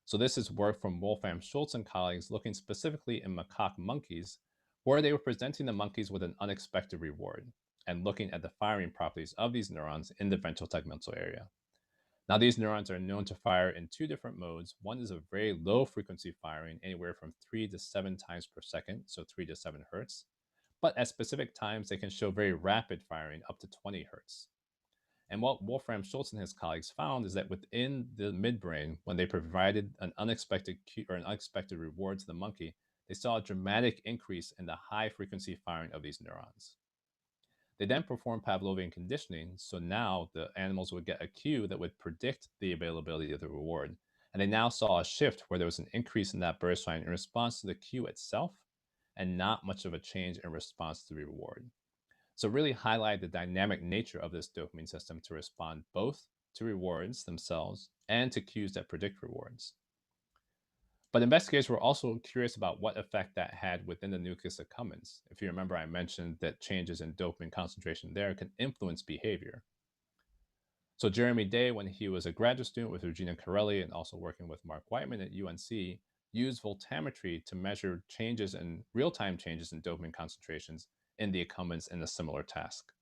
So this is work from Wolfram Schultz and colleagues looking specifically in macaque monkeys, where they were presenting the monkeys with an unexpected reward and looking at the firing properties of these neurons in the ventral tegmental area. Now, these neurons are known to fire in two different modes. One is a very low frequency firing, anywhere from 3 to 7 times per second, so 3 to 7 hertz. But at specific times, they can show very rapid firing up to 20 hertz. And what Wolfram Schultz and his colleagues found is that within the midbrain, when they provided an unexpected cue or an unexpected reward to the monkey, they saw a dramatic increase in the high frequency firing of these neurons. They then performed Pavlovian conditioning, so now the animals would get a cue that would predict the availability of the reward. And they now saw a shift where there was an increase in that burst firing in response to the cue itself, and not much of a change in response to the reward. So, really highlight the dynamic nature of this dopamine system to respond both to rewards themselves and to cues that predict rewards. But investigators were also curious about what effect that had within the nucleus accumbens. If you remember, I mentioned that changes in dopamine concentration there can influence behavior. So Jeremy Day, when he was a graduate student with Regina Corelli and also working with Mark Whiteman at UNC, used voltammetry to measure changes in real-time changes in dopamine concentrations in the accumbens in a similar task.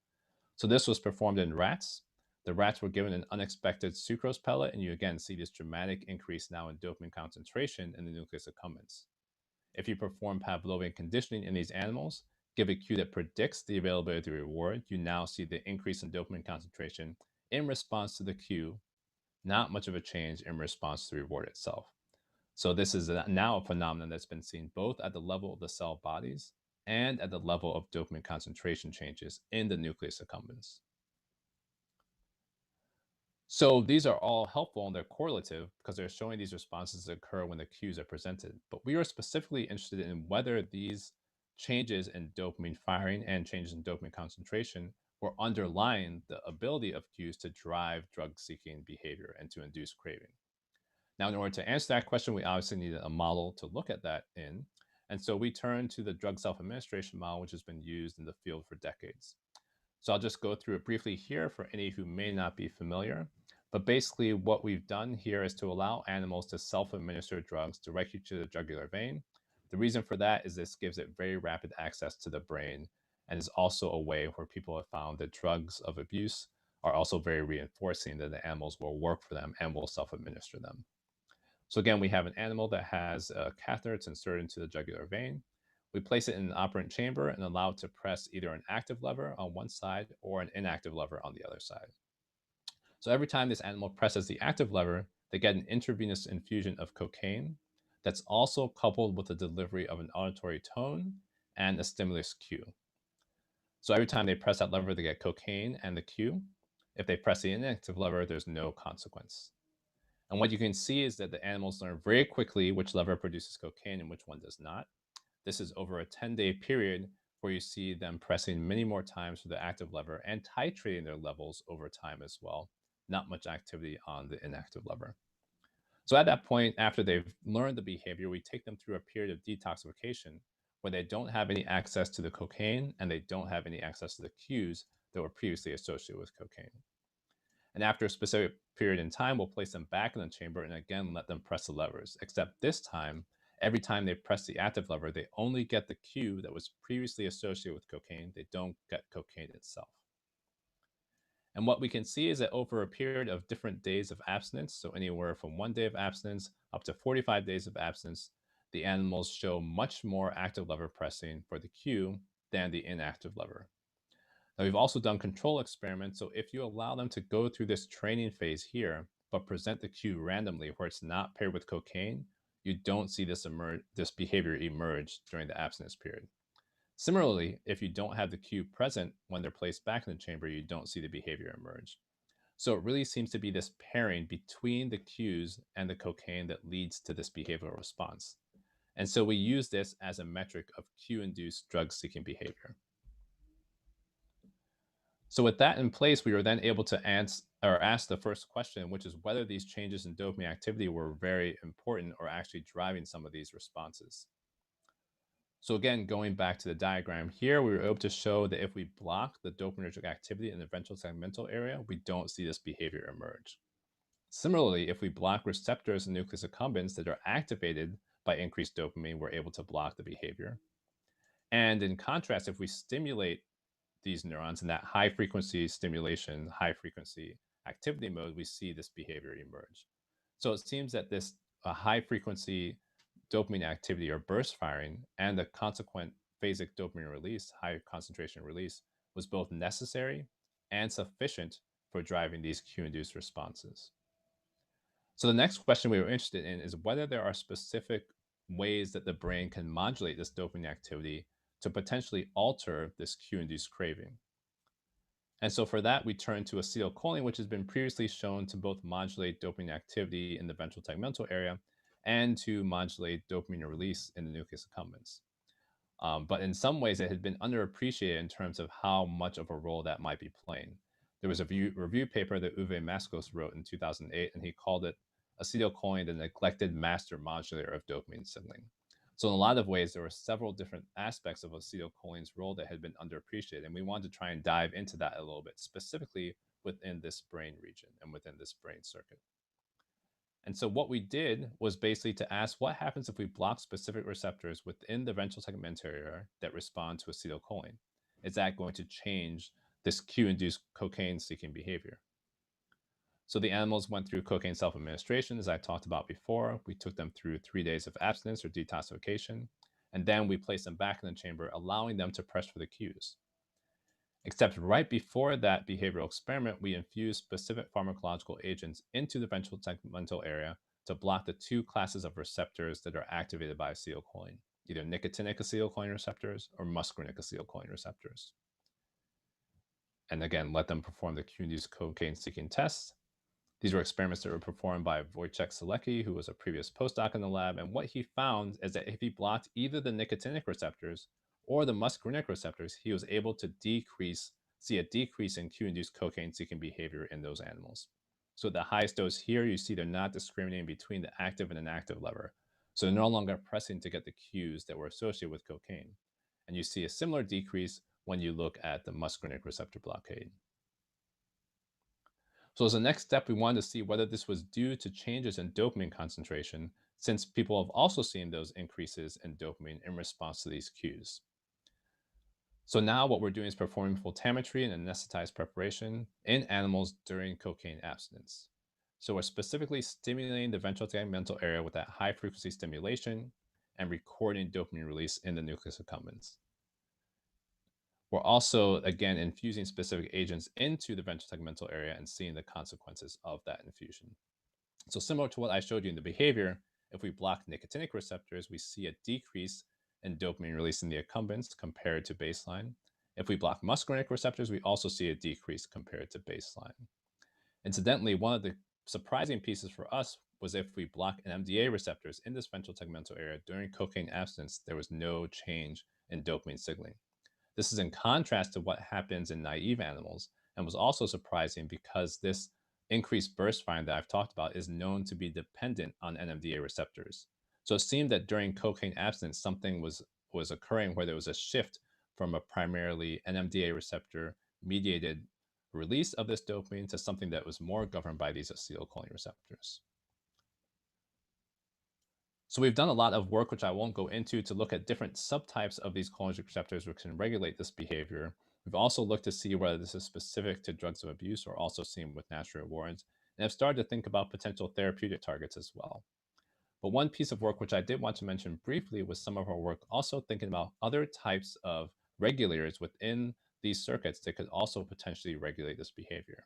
So this was performed in rats. The rats were given an unexpected sucrose pellet, and you again see this dramatic increase now in dopamine concentration in the nucleus accumbens. If you perform Pavlovian conditioning in these animals, give a cue that predicts the availability of the reward, you now see the increase in dopamine concentration in response to the cue, not much of a change in response to the reward itself. So this is now a phenomenon that's been seen both at the level of the cell bodies and at the level of dopamine concentration changes in the nucleus accumbens. So these are all helpful and they're correlative because they're showing these responses occur when the cues are presented. But we are specifically interested in whether these changes in dopamine firing and changes in dopamine concentration were underlying the ability of cues to drive drug seeking behavior and to induce craving. Now, in order to answer that question, we obviously needed a model to look at that in. And so we turned to the drug self administration model, which has been used in the field for decades. So I'll just go through it briefly here for any who may not be familiar. But basically, what we've done here is to allow animals to self administer drugs directly to the jugular vein. The reason for that is this gives it very rapid access to the brain and is also a way where people have found that drugs of abuse are also very reinforcing that the animals will work for them and will self administer them. So again, we have an animal that has a catheter. It's inserted into the jugular vein. We place it in an operant chamber and allow it to press either an active lever on one side or an inactive lever on the other side. So every time this animal presses the active lever, they get an intravenous infusion of cocaine that's also coupled with the delivery of an auditory tone and a stimulus cue. So every time they press that lever, they get cocaine and the cue. If they press the inactive lever, there's no consequence. And what you can see is that the animals learn very quickly which lever produces cocaine and which one does not. This is over a 10-day period where you see them pressing many more times for the active lever and titrating their levels over time as well. Not much activity on the inactive lever. So at that point, after they've learned the behavior, we take them through a period of detoxification where they don't have any access to the cocaine and they don't have any access to the cues that were previously associated with cocaine. And after a specific period in time, we'll place them back in the chamber and again let them press the levers, except this time, every time they press the active lever, they only get the cue that was previously associated with cocaine. They don't get cocaine itself. And what we can see is that over a period of different days of abstinence, so anywhere from 1 day of abstinence up to 45 days of abstinence, the animals show much more active lever pressing for the cue than the inactive lever. Now, we've also done control experiments. So if you allow them to go through this training phase here, but present the cue randomly where it's not paired with cocaine, you don't see this behavior emerge during the abstinence period. Similarly, if you don't have the cue present when they're placed back in the chamber, you don't see the behavior emerge. So it really seems to be this pairing between the cues and the cocaine that leads to this behavioral response. And so we use this as a metric of cue-induced drug-seeking behavior. So with that in place, we were then able to ask the first question, which is whether these changes in dopamine activity were very important or actually driving some of these responses. So again, going back to the diagram here, we were able to show that if we block the dopaminergic activity in the ventral segmental area, we don't see this behavior emerge. Similarly, if we block receptors in nucleus accumbens that are activated by increased dopamine, we're able to block the behavior. And in contrast, if we stimulate these neurons in that high frequency stimulation, high frequency activity mode, we see this behavior emerge. So it seems that this high frequency dopamine activity or burst firing and the consequent phasic dopamine release, high concentration release, was both necessary and sufficient for driving these cue-induced responses. So the next question we were interested in is whether there are specific ways that the brain can modulate this dopamine activity to potentially alter this cue-induced craving. And so for that, we turn to acetylcholine, which has been previously shown to both modulate dopamine activity in the ventral tegmental area and to modulate dopamine release in the nucleus accumbens. But in some ways, it had been underappreciated in terms of how much of a role that might be playing. There was a review paper that Uwe Maskos wrote in 2008, and he called it acetylcholine, the neglected master modulator of dopamine signaling. So in a lot of ways, there were several different aspects of acetylcholine's role that had been underappreciated, and we wanted to try and dive into that a little bit, specifically within this brain region and within this brain circuit. And so what we did was basically to ask what happens if we block specific receptors within the ventral tegmental area that respond to acetylcholine? Is that going to change this cue-induced cocaine-seeking behavior? So the animals went through cocaine self-administration, as I talked about before. We took them through 3 days of abstinence or detoxification, and then we placed them back in the chamber, allowing them to press for the cues. Except right before that behavioral experiment, we infused specific pharmacological agents into the ventral tegmental area to block the two classes of receptors that are activated by acetylcholine, either nicotinic acetylcholine receptors or muscarinic acetylcholine receptors. And again, let them perform the cue-induced cocaine-seeking tests. These were experiments that were performed by Wojciech Selecki, who was a previous postdoc in the lab. And what he found is that if he blocked either the nicotinic receptors or the muscarinic receptors, he was able to see a decrease in cue-induced cocaine-seeking behavior in those animals. So at the highest dose here, you see they're not discriminating between the active and inactive lever. So they're no longer pressing to get the cues that were associated with cocaine. And you see a similar decrease when you look at the muscarinic receptor blockade. So as a next step, we wanted to see whether this was due to changes in dopamine concentration, since people have also seen those increases in dopamine in response to these cues. So now what we're doing is performing photometry and anesthetized preparation in animals during cocaine abstinence. So we're specifically stimulating the ventral tegmental area with that high frequency stimulation and recording dopamine release in the nucleus accumbens. We're also, again, infusing specific agents into the ventral tegmental area and seeing the consequences of that infusion. So similar to what I showed you in the behavior, if we block nicotinic receptors, we see a decrease in dopamine release in the accumbens compared to baseline. If we block muscarinic receptors, we also see a decrease compared to baseline. Incidentally, one of the surprising pieces for us was if we block NMDA receptors in this ventral tegmental area during cocaine abstinence, there was no change in dopamine signaling. This is in contrast to what happens in naive animals and was also surprising because this increased burst volume that I've talked about is known to be dependent on NMDA receptors. So it seemed that during cocaine abstinence, something was occurring where there was a shift from a primarily NMDA receptor mediated release of this dopamine to something that was more governed by these acetylcholine receptors. So we've done a lot of work, which I won't go into, to look at different subtypes of these cholinergic receptors which can regulate this behavior. We've also looked to see whether this is specific to drugs of abuse or also seen with natural rewards, and have started to think about potential therapeutic targets as well. But one piece of work which I did want to mention briefly was some of our work also thinking about other types of regulators within these circuits that could also potentially regulate this behavior.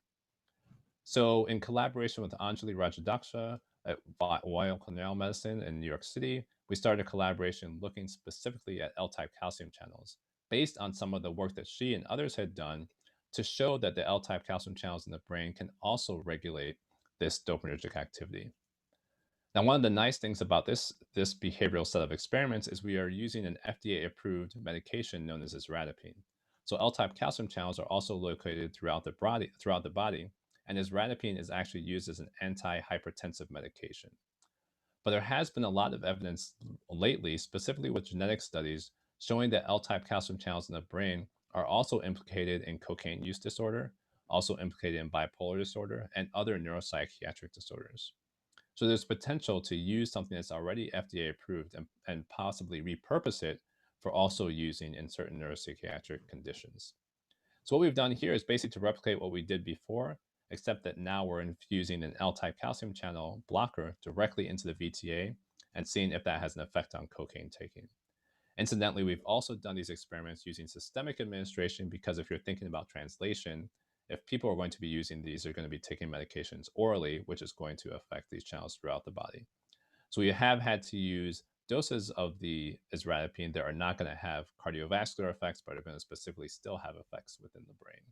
So, in collaboration with Anjali Rajadaksha at Weill Cornell Medicine in New York City, we started a collaboration looking specifically at L-type calcium channels, based on some of the work that she and others had done to show that the L-type calcium channels in the brain can also regulate this dopaminergic activity. Now, one of the nice things about this behavioral set of experiments is we are using an FDA-approved medication known as isradipine. So L-type calcium channels are also located throughout the body, and isradipine is actually used as an antihypertensive medication. But there has been a lot of evidence lately, specifically with genetic studies, showing that L-type calcium channels in the brain are also implicated in cocaine use disorder, also implicated in bipolar disorder, and other neuropsychiatric disorders. So there's potential to use something that's already FDA approved and possibly repurpose it for also using in certain neuropsychiatric conditions. So what we've done here is basically to replicate what we did before, except that now we're infusing an L-type calcium channel blocker directly into the VTA and seeing if that has an effect on cocaine taking. Incidentally, we've also done these experiments using systemic administration because if you're thinking about translation, if people are going to be using these, they're going to be taking medications orally, which is going to affect these channels throughout the body. So we have had to use doses of the isradipine that are not going to have cardiovascular effects, but are going to specifically still have effects within the brain.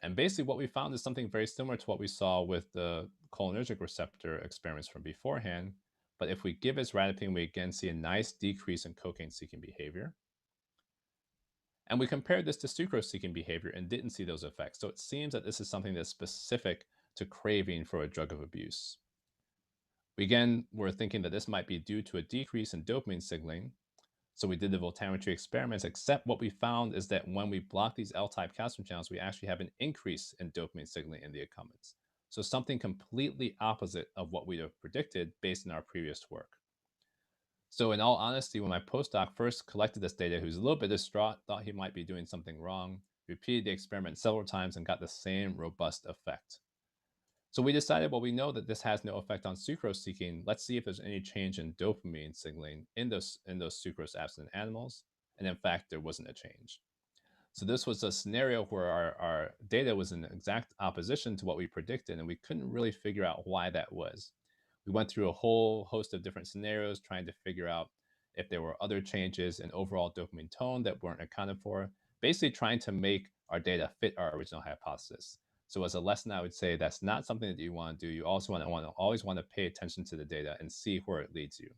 And basically what we found is something very similar to what we saw with the cholinergic receptor experiments from beforehand, But if we give isradipine, we again see a nice decrease in cocaine-seeking behavior. And we compared this to sucrose-seeking behavior and didn't see those effects. So it seems that this is something that's specific to craving for a drug of abuse. We again were thinking that this might be due to a decrease in dopamine signaling. So we did the voltammetry experiments, except what we found is that when we block these L-type calcium channels, we actually have an increase in dopamine signaling in the accumbens. So something completely opposite of what we'd have predicted based on our previous work. So in all honesty, when my postdoc first collected this data, he was a little bit distraught, thought he might be doing something wrong, repeated the experiment several times and got the same robust effect. So we decided, well, we know that this has no effect on sucrose seeking. Let's see if there's any change in dopamine signaling in those sucrose abstinent animals. And in fact, there wasn't a change. So this was a scenario where our data was in exact opposition to what we predicted, and we couldn't really figure out why that was. We went through a whole host of different scenarios trying to figure out if there were other changes in overall dopamine tone that weren't accounted for, basically trying to make our data fit our original hypothesis. So as a lesson, I would say that's not something that you want to do. You also always want to pay attention to the data and see where it leads you.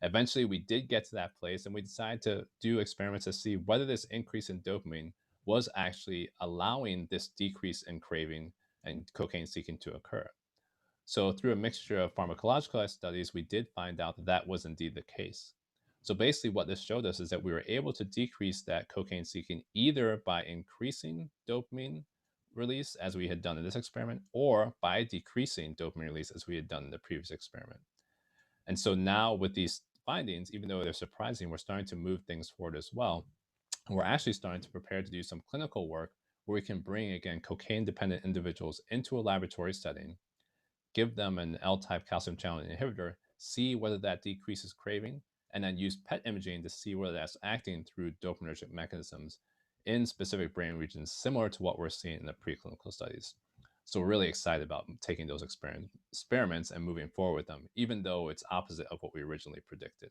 Eventually, we did get to that place and we decided to do experiments to see whether this increase in dopamine was actually allowing this decrease in craving and cocaine seeking to occur. So, through a mixture of pharmacological studies, we did find out that that was indeed the case. So, basically, what this showed us is that we were able to decrease that cocaine seeking either by increasing dopamine release, as we had done in this experiment, or by decreasing dopamine release, as we had done in the previous experiment. And so now with these findings, even though they're surprising, we're starting to move things forward as well. We're actually starting to prepare to do some clinical work where we can bring, again, cocaine dependent individuals into a laboratory setting, give them an L type calcium channel inhibitor, see whether that decreases craving, and then use PET imaging to see whether that's acting through dopaminergic mechanisms in specific brain regions, similar to what we're seeing in the preclinical studies. So we're really excited about taking those experiments and moving forward with them, even though it's opposite of what we originally predicted.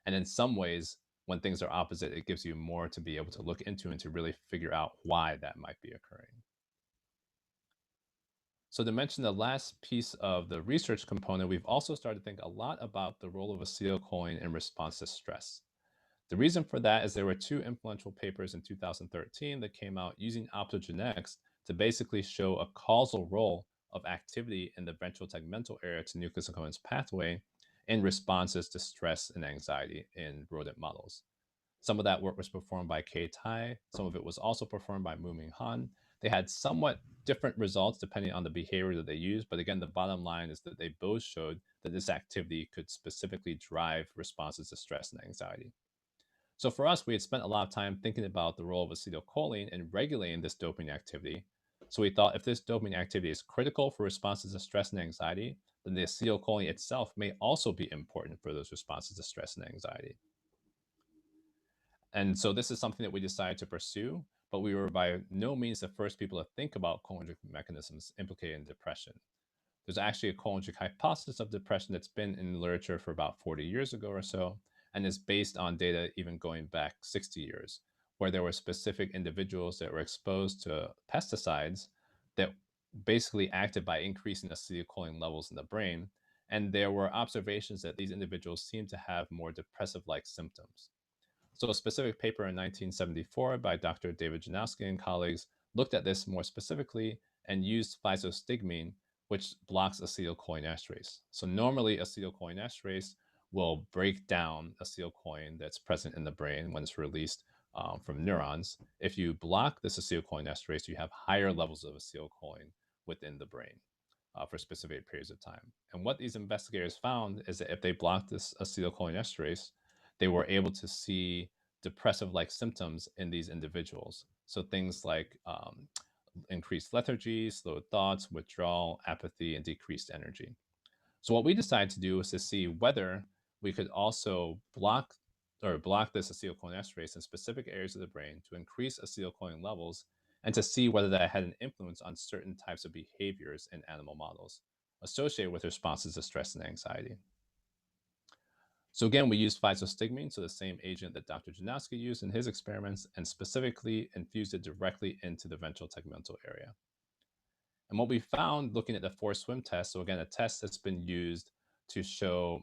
And in some ways, when things are opposite, it gives you more to be able to look into and to really figure out why that might be occurring. So to mention the last piece of the research component, we've also started to think a lot about the role of acetylcholine in response to stress. The reason for that is there were two influential papers in 2013 that came out using optogenetics to basically show a causal role of activity in the ventral tegmental area to nucleus accumbens pathway in responses to stress and anxiety in rodent models. Some of that work was performed by Kei Tai. Some of it was also performed by Mu Ming Han. They had somewhat different results depending on the behavior that they used. But again, the bottom line is that they both showed that this activity could specifically drive responses to stress and anxiety. So for us, we had spent a lot of time thinking about the role of acetylcholine in regulating this dopamine activity. So we thought if this dopamine activity is critical for responses to stress and anxiety, then the acetylcholine itself may also be important for those responses to stress and anxiety. And so this is something that we decided to pursue, but we were by no means the first people to think about cholinergic mechanisms implicated in depression. There's actually a cholinergic hypothesis of depression that's been in the literature for about 40 years ago or so, and is based on data even going back 60 years, where there were specific individuals that were exposed to pesticides that basically acted by increasing acetylcholine levels in the brain. And there were observations that these individuals seemed to have more depressive like symptoms. So a specific paper in 1974 by Dr. David Janowski and colleagues looked at this more specifically and used physostigmine, which blocks acetylcholinesterase. So normally acetylcholinesterase will break down acetylcholine that's present in the brain when it's released from neurons. If you block this acetylcholinesterase, you have higher levels of acetylcholine within the brain for specific periods of time. And what these investigators found is that if they blocked this acetylcholinesterase, they were able to see depressive like symptoms in these individuals. So things like increased lethargy, slowed thoughts, withdrawal, apathy, and decreased energy. So what we decided to do was to see whether we could also block this acetylcholinesterase in specific areas of the brain to increase acetylcholine levels and to see whether that had an influence on certain types of behaviors in animal models associated with responses to stress and anxiety. So again, we used physostigmine, so the same agent that Dr. Janowski used in his experiments, and specifically infused it directly into the ventral tegmental area. And what we found looking at the forced swim test, so again, a test that's been used to show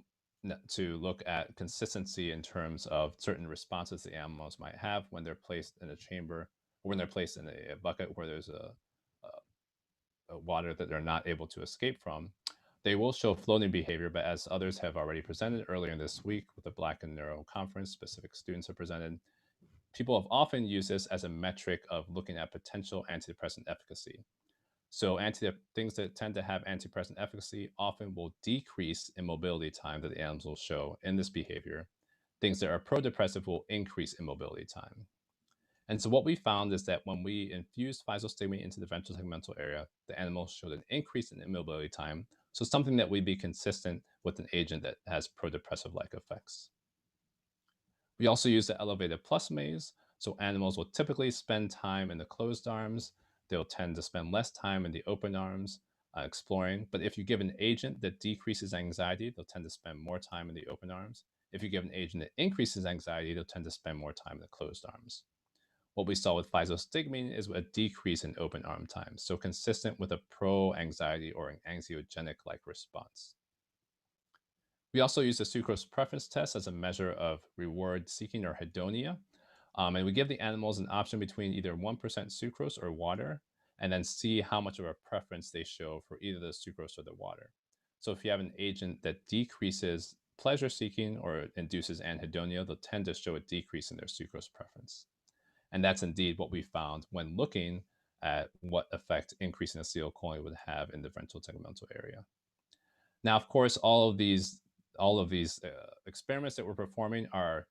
to look at consistency in terms of certain responses the animals might have when they're placed in a chamber, or when they're placed in a bucket where there's a water that they're not able to escape from. They will show floating behavior, but as others have already presented earlier this week with the Black and Neuro conference, specific students have presented, people have often used this as a metric of looking at potential antidepressant efficacy. So things that tend to have antidepressant efficacy often will decrease in mobility time that the animals will show in this behavior. Things that are pro-depressive will increase in mobility time. And so what we found is that when we infused physostigmine into the ventral tegmental area, the animals showed an increase in immobility time. So something that would be consistent with an agent that has pro-depressive-like effects. We also use the elevated plus maze. So animals will typically spend time in the closed arms. They'll tend to spend less time in the open arms exploring. But if you give an agent that decreases anxiety, they'll tend to spend more time in the open arms. If you give an agent that increases anxiety, they'll tend to spend more time in the closed arms. What we saw with physostigmine is a decrease in open arm time, so consistent with a pro-anxiety or an anxiogenic-like response. We also use the sucrose preference test as a measure of reward seeking or hedonia. And we give the animals an option between either 1% sucrose or water, and then see how much of a preference they show for either the sucrose or the water. So if you have an agent that decreases pleasure seeking or induces anhedonia, they'll tend to show a decrease in their sucrose preference. And that's indeed what we found when looking at what effect increasing acetylcholine would have in the ventral tegmental area. Now, of course, all of these experiments that we're performing are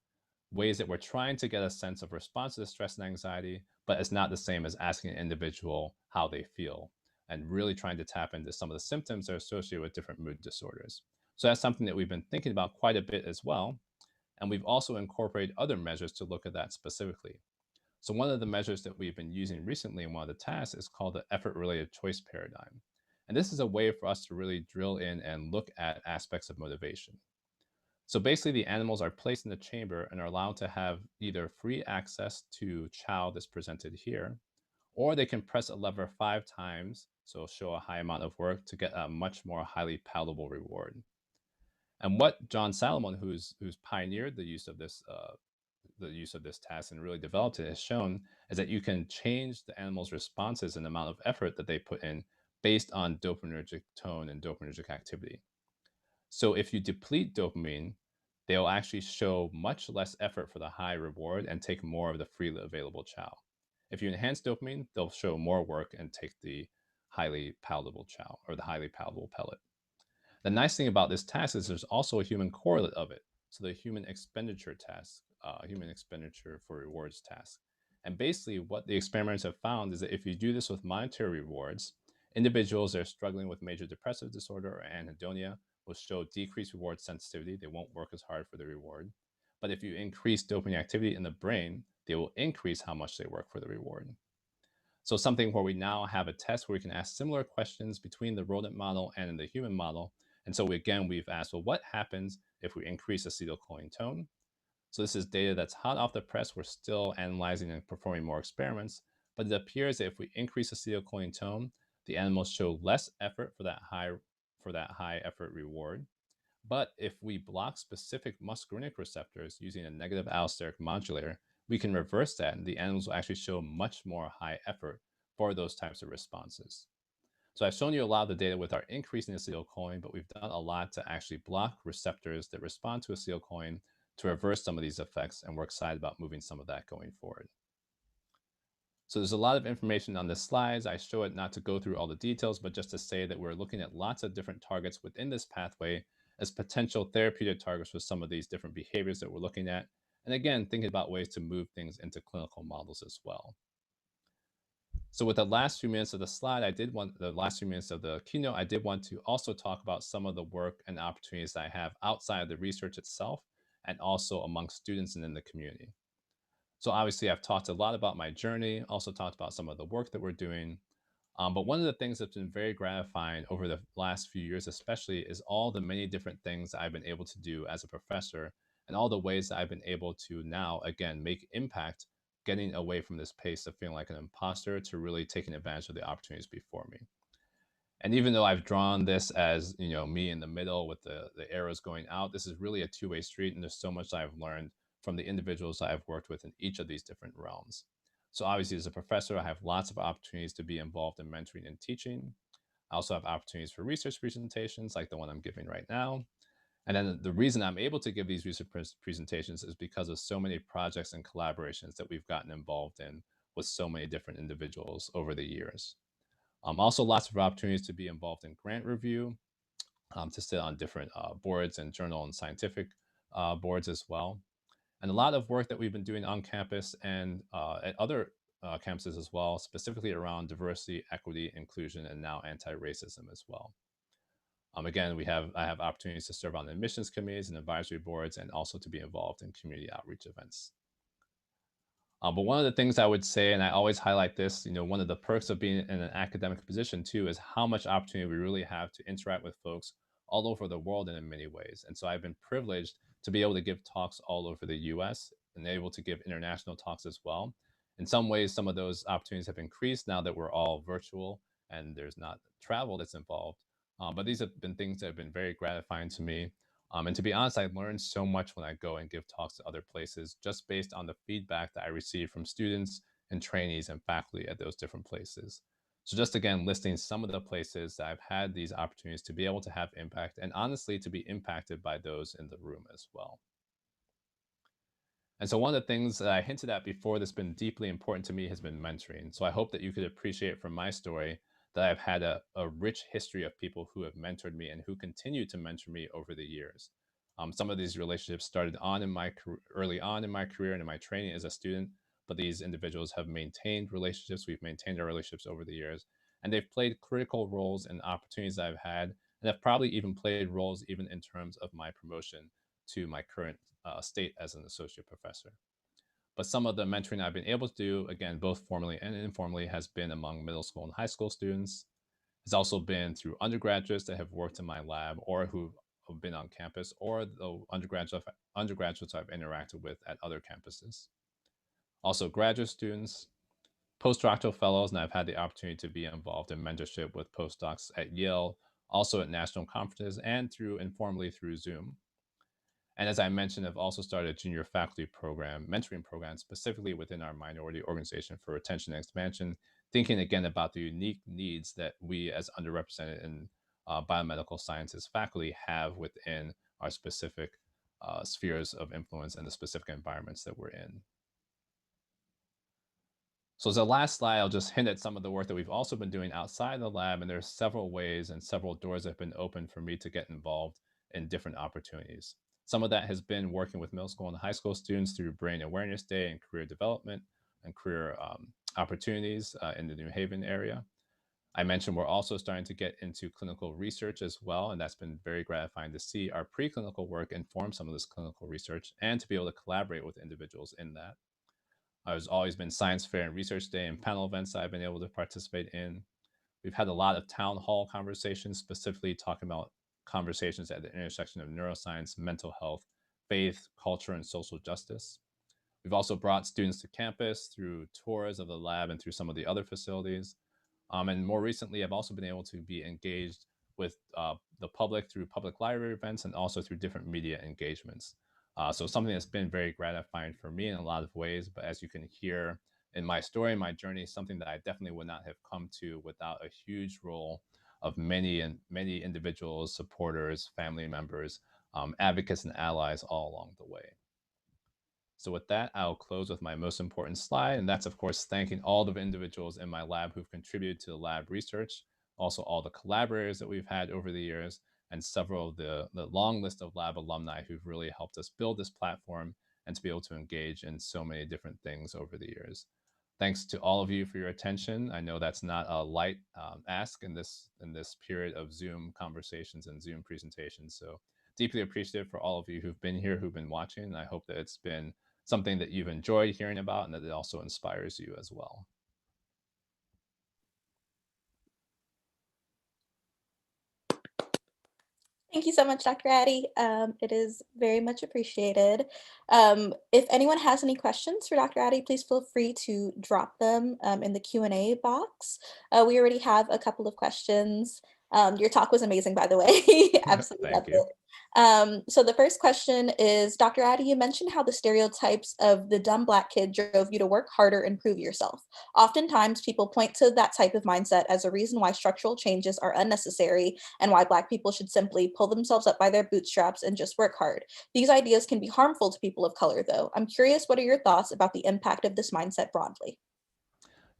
ways that we're trying to get a sense of response to stress and anxiety, but it's not the same as asking an individual how they feel and really trying to tap into some of the symptoms that are associated with different mood disorders. So that's something that we've been thinking about quite a bit as well. And we've also incorporated other measures to look at that specifically. So one of the measures that we've been using recently in one of the tasks is called the effort-related choice paradigm. And this is a way for us to really drill in and look at aspects of motivation. So basically, the animals are placed in the chamber and are allowed to have either free access to chow that's presented here, or they can press a lever 5 times, so show a high amount of work to get a much more highly palatable reward. And what John Salomon, who's pioneered the use of this task and really developed it, has shown is that you can change the animal's responses and amount of effort that they put in based on dopaminergic tone and dopaminergic activity. So if you deplete dopamine, they'll actually show much less effort for the high reward and take more of the freely available chow. If you enhance dopamine, they'll show more work and take the highly palatable chow or the highly palatable pellet. The nice thing about this task is there's also a human correlate of it. So the human expenditure task, human expenditure for rewards task. And basically what the experimenters have found is that if you do this with monetary rewards, individuals that are struggling with major depressive disorder or anhedonia will show decreased reward sensitivity. They won't work as hard for the reward. But if you increase dopamine activity in the brain, they will increase how much they work for the reward. So something where we now have a test where we can ask similar questions between the rodent model and the human model. And so we've asked, well, what happens if we increase acetylcholine tone? So this is data that's hot off the press. We're still analyzing and performing more experiments, but it appears that if we increase acetylcholine tone, the animals show less effort for that high effort reward. But if we block specific muscarinic receptors using a negative allosteric modulator, we can reverse that, and the animals will actually show much more high effort for those types of responses. So I've shown you a lot of the data with our increase in acetylcholine, but we've done a lot to actually block receptors that respond to acetylcholine to reverse some of these effects, and we're excited about moving some of that going forward. So there's a lot of information on the slides. I show it not to go through all the details, but just to say that we're looking at lots of different targets within this pathway as potential therapeutic targets for some of these different behaviors that we're looking at. And again, thinking about ways to move things into clinical models as well. So with the last few minutes of the keynote, I did want to also talk about some of the work and opportunities that I have outside of the research itself and also among students and in the community. So obviously I've talked a lot about my journey, also talked about some of the work that we're doing. But one of the things that's been very gratifying over the last few years, especially, is all the many different things I've been able to do as a professor and all the ways that I've been able to now, again, make impact, getting away from this pace of feeling like an imposter to really taking advantage of the opportunities before me. And even though I've drawn this as, me in the middle with the arrows going out, this is really a two-way street. And there's so much I've learned from the individuals I've worked with in each of these different realms. So obviously, as a professor, I have lots of opportunities to be involved in mentoring and teaching. I also have opportunities for research presentations like the one I'm giving right now. And then the reason I'm able to give these research presentations is because of so many projects and collaborations that we've gotten involved in with so many different individuals over the years. Also, lots of opportunities to be involved in grant review, to sit on different boards and journal and scientific boards as well. And a lot of work that we've been doing on campus and at other campuses as well, specifically around diversity, equity, inclusion, and now anti-racism as well. Again, I have opportunities to serve on admissions committees and advisory boards, and also to be involved in community outreach events. But one of the things I would say, and I always highlight this, one of the perks of being in an academic position too, is how much opportunity we really have to interact with folks all over the world and in many ways. And so I've been privileged to be able to give talks all over the US and able to give international talks as well. In some ways, some of those opportunities have increased now that we're all virtual and there's not travel that's involved. But these have been things that have been very gratifying to me. And to be honest, I learned so much when I go and give talks to other places just based on the feedback that I receive from students and trainees and faculty at those different places. So, just again, listing some of the places that I've had these opportunities to be able to have impact and honestly to be impacted by those in the room as well. And so, one of the things that I hinted at before that's been deeply important to me has been mentoring. So, I hope that you could appreciate from my story that I've had a rich history of people who have mentored me and who continue to mentor me over the years. Some of these relationships started early on in my career and in my training as a student, but these individuals have maintained relationships. We've maintained our relationships over the years, and they've played critical roles in opportunities that I've had, and have probably even played roles even in terms of my promotion to my current state as an associate professor. But some of the mentoring I've been able to do, again, both formally and informally, has been among middle school and high school students. It's also been through undergraduates that have worked in my lab or who have been on campus, or the undergraduates I've interacted with at other campuses. Also, graduate students, postdoctoral fellows, and I've had the opportunity to be involved in mentorship with postdocs at Yale, also at national conferences, and through informally through Zoom. And as I mentioned, I've also started a junior faculty program, mentoring program, specifically within our minority organization for retention and expansion, thinking again about the unique needs that we as underrepresented in biomedical sciences faculty have within our specific spheres of influence and the specific environments that we're in. So as a last slide, I'll just hint at some of the work that we've also been doing outside the lab, and there's several ways and several doors that have been open for me to get involved in different opportunities. Some of that has been working with middle school and high school students through Brain Awareness Day and career development and career opportunities in the New Haven area. I mentioned we're also starting to get into clinical research as well, and that's been very gratifying to see our preclinical work inform some of this clinical research and to be able to collaborate with individuals in that. There's always been science fair and research day and panel events that I've been able to participate in. We've had a lot of town hall conversations, specifically talking about conversations at the intersection of neuroscience, mental health, faith, culture, and social justice. We've also brought students to campus through tours of the lab and through some of the other facilities. And more recently, I've also been able to be engaged with the public through public library events and also through different media engagements. So something that's been very gratifying for me in a lot of ways, but as you can hear in my story, my journey, something that I definitely would not have come to without a huge role of many individuals, supporters, family members, advocates, and allies all along the way. So with that, I'll close with my most important slide, and that's of course thanking all the individuals in my lab who've contributed to the lab research, also all the collaborators that we've had over the years, and several of the long list of lab alumni who've really helped us build this platform and to be able to engage in so many different things over the years. Thanks to all of you for your attention. I know that's not a light ask in this period of Zoom conversations and Zoom presentations. So deeply appreciative for all of you who've been here, who've been watching. And I hope that it's been something that you've enjoyed hearing about and that it also inspires you as well. Thank you so much, Dr. Addy. It is very much appreciated. If anyone has any questions for Dr. Addy, please feel free to drop them in the Q&A box. We already have a couple of questions. Your talk was amazing, by the way. Absolutely Thank loved you. it. So the first question is, Dr. Addy, you mentioned how the stereotypes of the dumb Black kid drove you to work harder and prove yourself. Oftentimes, people point to that type of mindset as a reason why structural changes are unnecessary and why Black people should simply pull themselves up by their bootstraps and just work hard. These ideas can be harmful to people of color, though. I'm curious, what are your thoughts about the impact of this mindset broadly?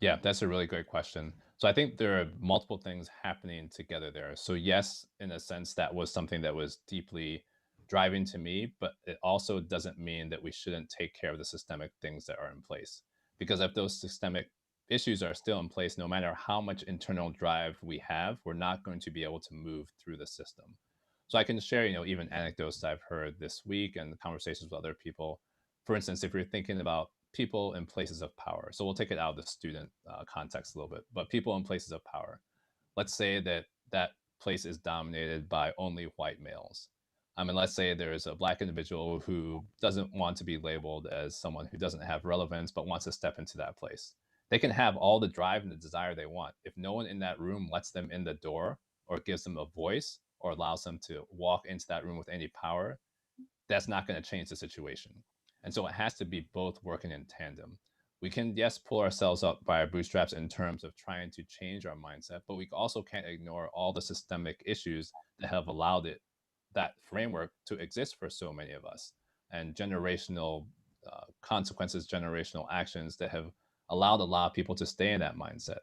Yeah, that's a really great question. So I think there are multiple things happening together there. So yes, in a sense, that was something that was deeply driving to me, but it also doesn't mean that we shouldn't take care of the systemic things that are in place. Because if those systemic issues are still in place, no matter how much internal drive we have, we're not going to be able to move through the system. So I can share, even anecdotes that I've heard this week and conversations with other people. For instance, if you're thinking about people in places of power, so we'll take it out of the student context a little bit, but people in places of power, let's say that that place is dominated by only white males. I mean, let's say there's a Black individual who doesn't want to be labeled as someone who doesn't have relevance, but wants to step into that place. They can have all the drive and the desire they want. If no one in that room lets them in the door or gives them a voice or allows them to walk into that room with any power, that's not going to change the situation. And so it has to be both working in tandem. We can, yes, pull ourselves up by our bootstraps in terms of trying to change our mindset, but we also can't ignore all the systemic issues that have allowed that framework to exist for so many of us, and generational consequences, generational actions that have allowed a lot of people to stay in that mindset.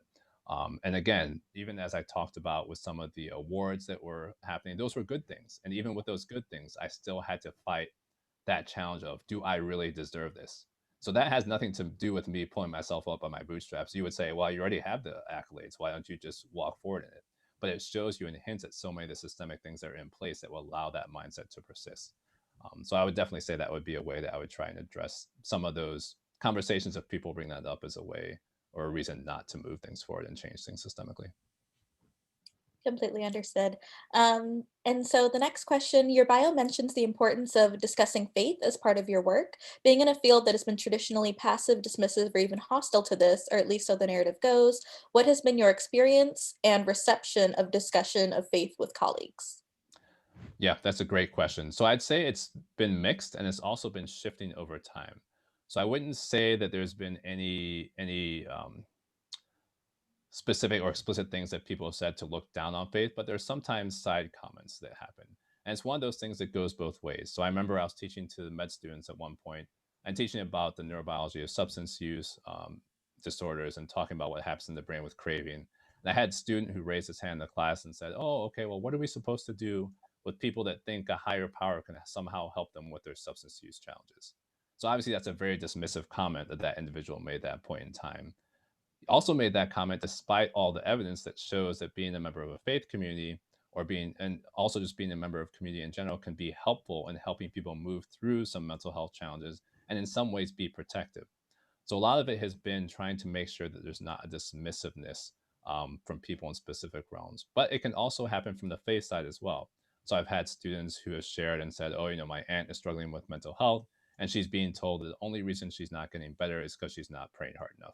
And again, even as I talked about with some of the awards that were happening, those were good things. And even with those good things, I still had to fight that challenge of, do I really deserve this? So that has nothing to do with me pulling myself up on my bootstraps. You would say, well, you already have the accolades. Why don't you just walk forward in it? But it shows you and hints at so many of the systemic things that are in place that will allow that mindset to persist. So I would definitely say that would be a way that I would try and address some of those conversations if people bring that up as a way or a reason not to move things forward and change things systemically. Completely understood. And so the next question, your bio mentions the importance of discussing faith as part of your work. Being in a field that has been traditionally passive, dismissive, or even hostile to this, or at least so the narrative goes, what has been your experience and reception of discussion of faith with colleagues? Yeah, that's a great question. So I'd say it's been mixed and it's also been shifting over time. So I wouldn't say that there's been any specific or explicit things that people have said to look down on faith, but there's sometimes side comments that happen. And it's one of those things that goes both ways. So I remember I was teaching to the med students at one point and teaching about the neurobiology of substance use disorders and talking about what happens in the brain with craving. And I had a student who raised his hand in the class and said, oh, okay, well, what are we supposed to do with people that think a higher power can somehow help them with their substance use challenges? So obviously that's a very dismissive comment that that individual made at that point in time. Also made that comment despite all the evidence that shows that being a member of a faith community or being and also just being a member of community in general can be helpful in helping people move through some mental health challenges and in some ways be protective. So a lot of it has been trying to make sure that there's not a dismissiveness from people in specific realms, but it can also happen from the faith side as well. So I've had students who have shared and said, oh, my aunt is struggling with mental health and she's being told that the only reason she's not getting better is because she's not praying hard enough.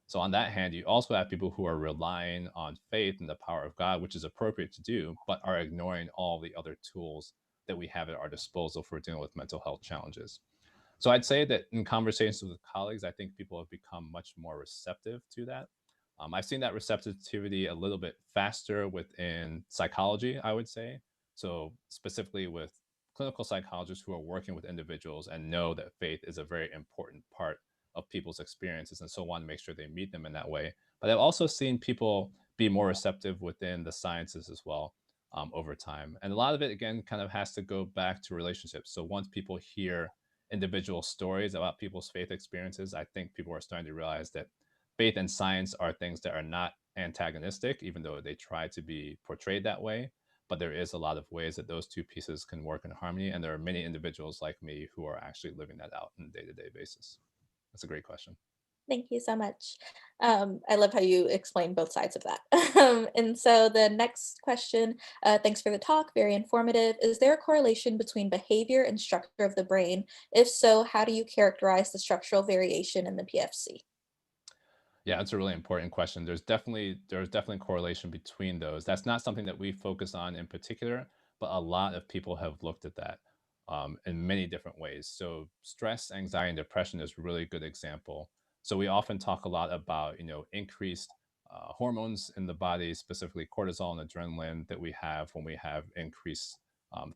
So on that hand, you also have people who are relying on faith and the power of God, which is appropriate to do, but are ignoring all the other tools that we have at our disposal for dealing with mental health challenges. So I'd say that in conversations with colleagues, I think people have become much more receptive to that. I've seen that receptivity a little bit faster within psychology, I would say. So specifically with clinical psychologists who are working with individuals and know that faith is a very important part of people's experiences and so want to make sure they meet them in that way. But I've also seen people be more receptive within the sciences as well over time. And a lot of it, again, kind of has to go back to relationships. So once people hear individual stories about people's faith experiences, I think people are starting to realize that faith and science are things that are not antagonistic, even though they try to be portrayed that way. But there is a lot of ways that those two pieces can work in harmony. And there are many individuals like me who are actually living that out on a day to day basis. That's a great question. Thank you so much. I love how you explain both sides of that. And so the next question, thanks for the talk, very informative. Is there a correlation between behavior and structure of the brain? If so, how do you characterize the structural variation in the PFC? Yeah, that's a really important question. There's definitely correlation between those. That's not something that we focus on in particular, but a lot of people have looked at that in many different ways. So stress, anxiety, and depression is a really good example. So we often talk a lot about increased hormones in the body, specifically cortisol and adrenaline that we have when we have increased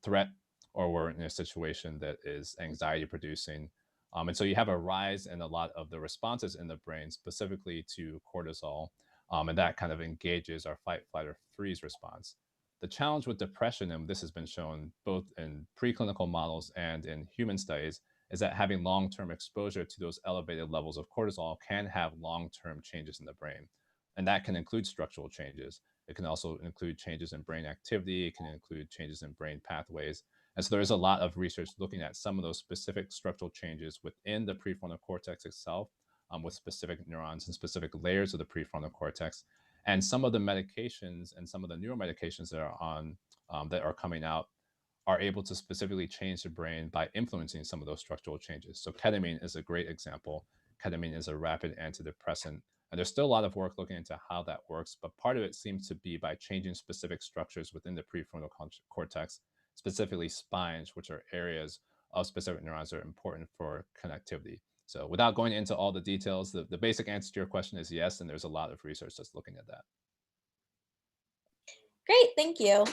threat or we're in a situation that is anxiety producing, and so you have a rise in a lot of the responses in the brain, specifically to cortisol, and that kind of engages our fight, flight, or freeze response. The challenge with depression, and this has been shown both in preclinical models and in human studies, is that having long term exposure to those elevated levels of cortisol can have long term changes in the brain. And that can include structural changes. It can also include changes in brain activity, it can include changes in brain pathways. And so there's a lot of research looking at some of those specific structural changes within the prefrontal cortex itself, with specific neurons and specific layers of the prefrontal cortex. And some of the medications and some of the neuromedications that are coming out are able to specifically change the brain by influencing some of those structural changes. So ketamine is a great example. Ketamine is a rapid antidepressant. And there's still a lot of work looking into how that works, but part of it seems to be by changing specific structures within the prefrontal cortex, specifically spines, which are areas of specific neurons that are important for connectivity. So without going into all the details, the basic answer to your question is yes, and there's a lot of research that's looking at that. Great, thank you.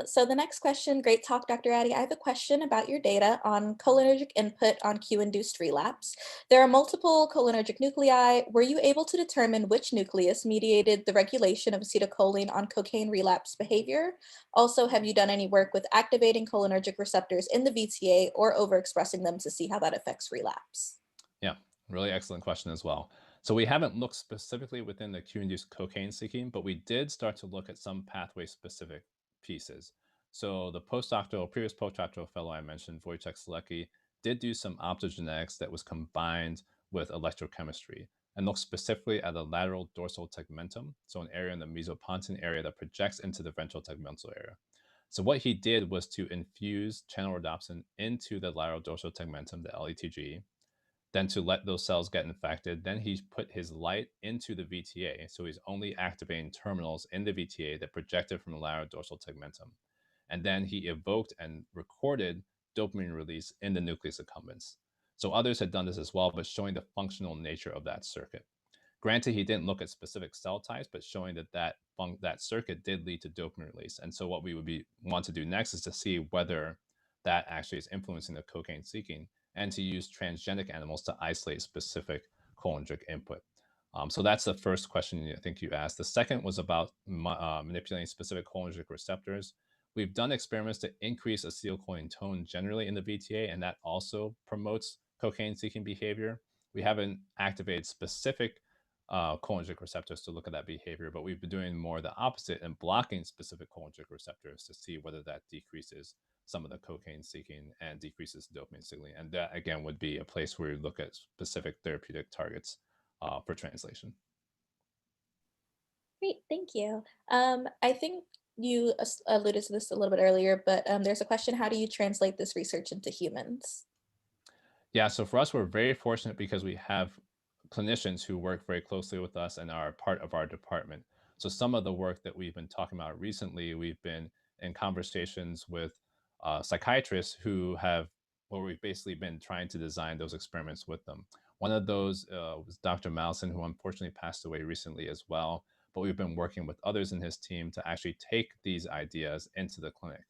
So the next question, great talk, Dr. Addy. I have a question about your data on cholinergic input on cue-induced relapse. There are multiple cholinergic nuclei. Were you able to determine which nucleus mediated the regulation of acetylcholine on cocaine relapse behavior? Also, have you done any work with activating cholinergic receptors in the VTA or overexpressing them to see how that affects relapse? Yeah, really excellent question as well. So we haven't looked specifically within the Q-induced cocaine seeking, but we did start to look at some pathway specific pieces. So the previous postdoctoral fellow I mentioned, Wojciech Selecki, did do some optogenetics that was combined with electrochemistry and looked specifically at the lateral dorsal tegmentum, so an area in the mesopontin area that projects into the ventral tegmental area. So what he did was to infuse channel rhodopsin into the lateral dorsal tegmentum, the LETG, then to let those cells get infected. Then he's put his light into the VTA. So he's only activating terminals in the VTA that projected from the lateral dorsal tegmentum. And then he evoked and recorded dopamine release in the nucleus accumbens. So others had done this as well, but showing the functional nature of that circuit. Granted, he didn't look at specific cell types, but showing that circuit did lead to dopamine release. And so what we want to do next is to see whether that actually is influencing the cocaine seeking and to use transgenic animals to isolate specific cholinergic input. So that's the first question I think you asked. The second was about manipulating specific cholinergic receptors. We've done experiments to increase acetylcholine tone generally in the VTA, and that also promotes cocaine seeking behavior. We haven't activated specific cholinergic receptors to look at that behavior, but we've been doing more the opposite and blocking specific cholinergic receptors to see whether that decreases some of the cocaine seeking and decreases dopamine signaling. And that again would be a place where we look at specific therapeutic targets for translation. Great, thank you. I think you alluded to this a little bit earlier, but there's a question, how do you translate this research into humans? Yeah, so for us, we're very fortunate because we have clinicians who work very closely with us and are part of our department. So some of the work that we've been talking about recently, we've been in conversations with psychiatrists who have, where we've basically been trying to design those experiments with them. One of those was Dr. Malson, who unfortunately passed away recently as well. But we've been working with others in his team to actually take these ideas into the clinic.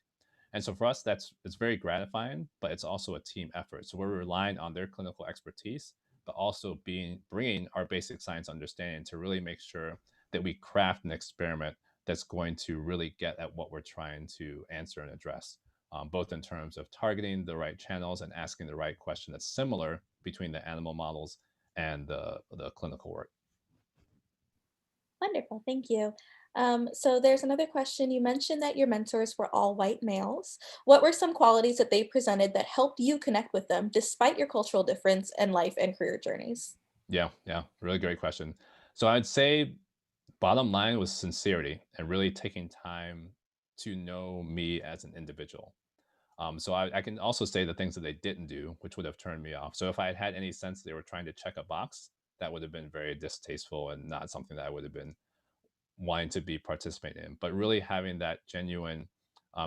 And so for us, it's very gratifying, but it's also a team effort. So we're relying on their clinical expertise, but also bringing our basic science understanding to really make sure that we craft an experiment that's going to really get at what we're trying to answer and address, both in terms of targeting the right channels and asking the right question that's similar between the animal models and the clinical work. Wonderful, thank you. So there's another question. You mentioned that your mentors were all white males. What were some qualities that they presented that helped you connect with them despite your cultural difference and life and career journeys? Yeah, yeah, really great question. So I'd say bottom line was sincerity and really taking time to know me as an individual. So I can also say the things that they didn't do, which would have turned me off. So if I had had any sense they were trying to check a box, that would have been very distasteful and not something that I would have been wanting to be participating in, but really having that genuine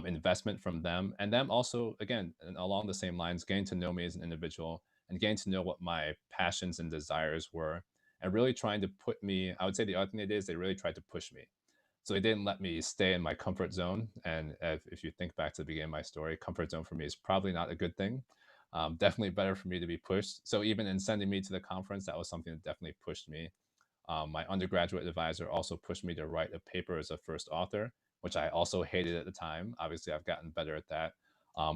investment from them, and them also, again, and along the same lines, getting to know me as an individual and getting to know what my passions and desires were, and really trying to put me. I would say the other thing they did is they really tried to push me. So they didn't let me stay in my comfort zone. And if you think back to the beginning of my story, comfort zone for me is probably not a good thing. Definitely better for me to be pushed. So even in sending me to the conference, that was something that definitely pushed me. My undergraduate advisor also pushed me to write a paper as a first author, which I also hated at the time. Obviously, I've gotten better at that.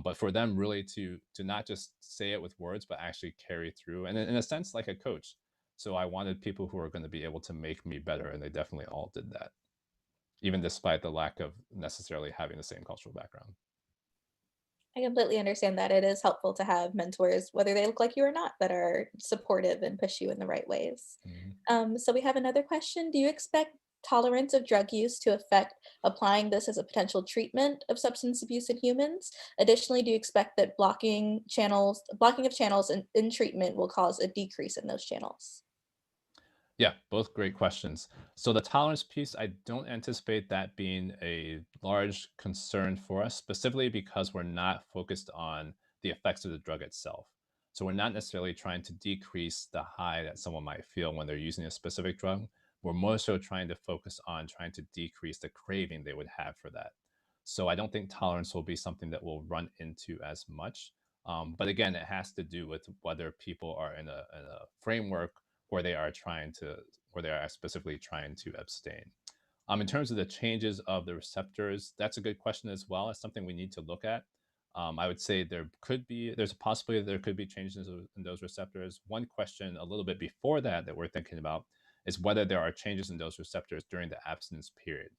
But for them really to not just say it with words, but actually carry through, and in a sense, like a coach. So I wanted people who are going to be able to make me better, and they definitely all did that, even despite the lack of necessarily having the same cultural background. I completely understand that it is helpful to have mentors, whether they look like you or not, that are supportive and push you in the right ways. Mhm. So we have another question. Do you expect tolerance of drug use to affect applying this as a potential treatment of substance abuse in humans? Additionally, do you expect that blocking of channels in treatment will cause a decrease in those channels? Yeah, both great questions. So the tolerance piece, I don't anticipate that being a large concern for us, specifically because we're not focused on the effects of the drug itself. So we're not necessarily trying to decrease the high that someone might feel when they're using a specific drug. We're more so trying to focus on trying to decrease the craving they would have for that. So I don't think tolerance will be something that we'll run into as much. But again, it has to do with whether people are in a framework where they are trying to where they are specifically trying to abstain. In terms of the changes of the receptors, that's a good question as well. It's something we need to look at. I would say there's a possibility that there could be changes in those receptors. One question a little bit before that that we're thinking about is whether there are changes in those receptors during the abstinence period.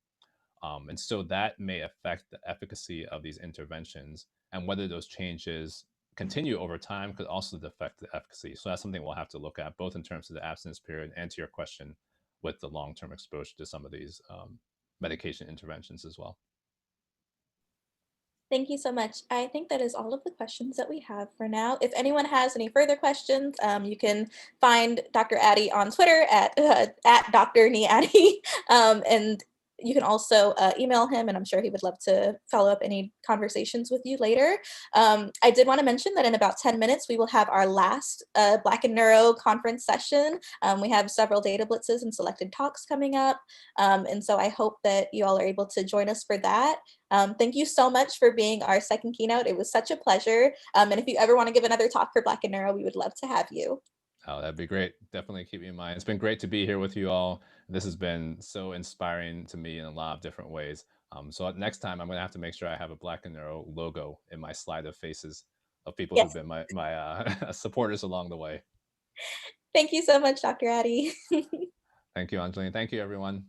And so that may affect the efficacy of these interventions, and whether those changes continue over time could also affect the efficacy. So that's something we'll have to look at, both in terms of the abstinence period and to your question with the long term exposure to some of these medication interventions as well. Thank you so much. I think that is all of the questions that we have for now. If anyone has any further questions, you can find Dr. Addy on Twitter at Dr. Nii Addy. And you can also email him, and I'm sure he would love to follow up any conversations with you later. I did want to mention that in about 10 minutes, we will have our last Black and Neuro conference session. We have several data blitzes and selected talks coming up. And so I hope that you all are able to join us for that. Thank you so much for being our second keynote. It was such a pleasure. And if you ever want to give another talk for Black and Neuro, we would love to have you. Oh, that'd be great. Definitely keep me in mind. It's been great to be here with you all. This has been so inspiring to me in a lot of different ways. So next time, I'm going to have to make sure I have a Black and Arrow logo in my slide of faces of people who've Yes. been my supporters along the way. Thank you so much, Dr. Addy. Thank you, Angeline. Thank you, everyone.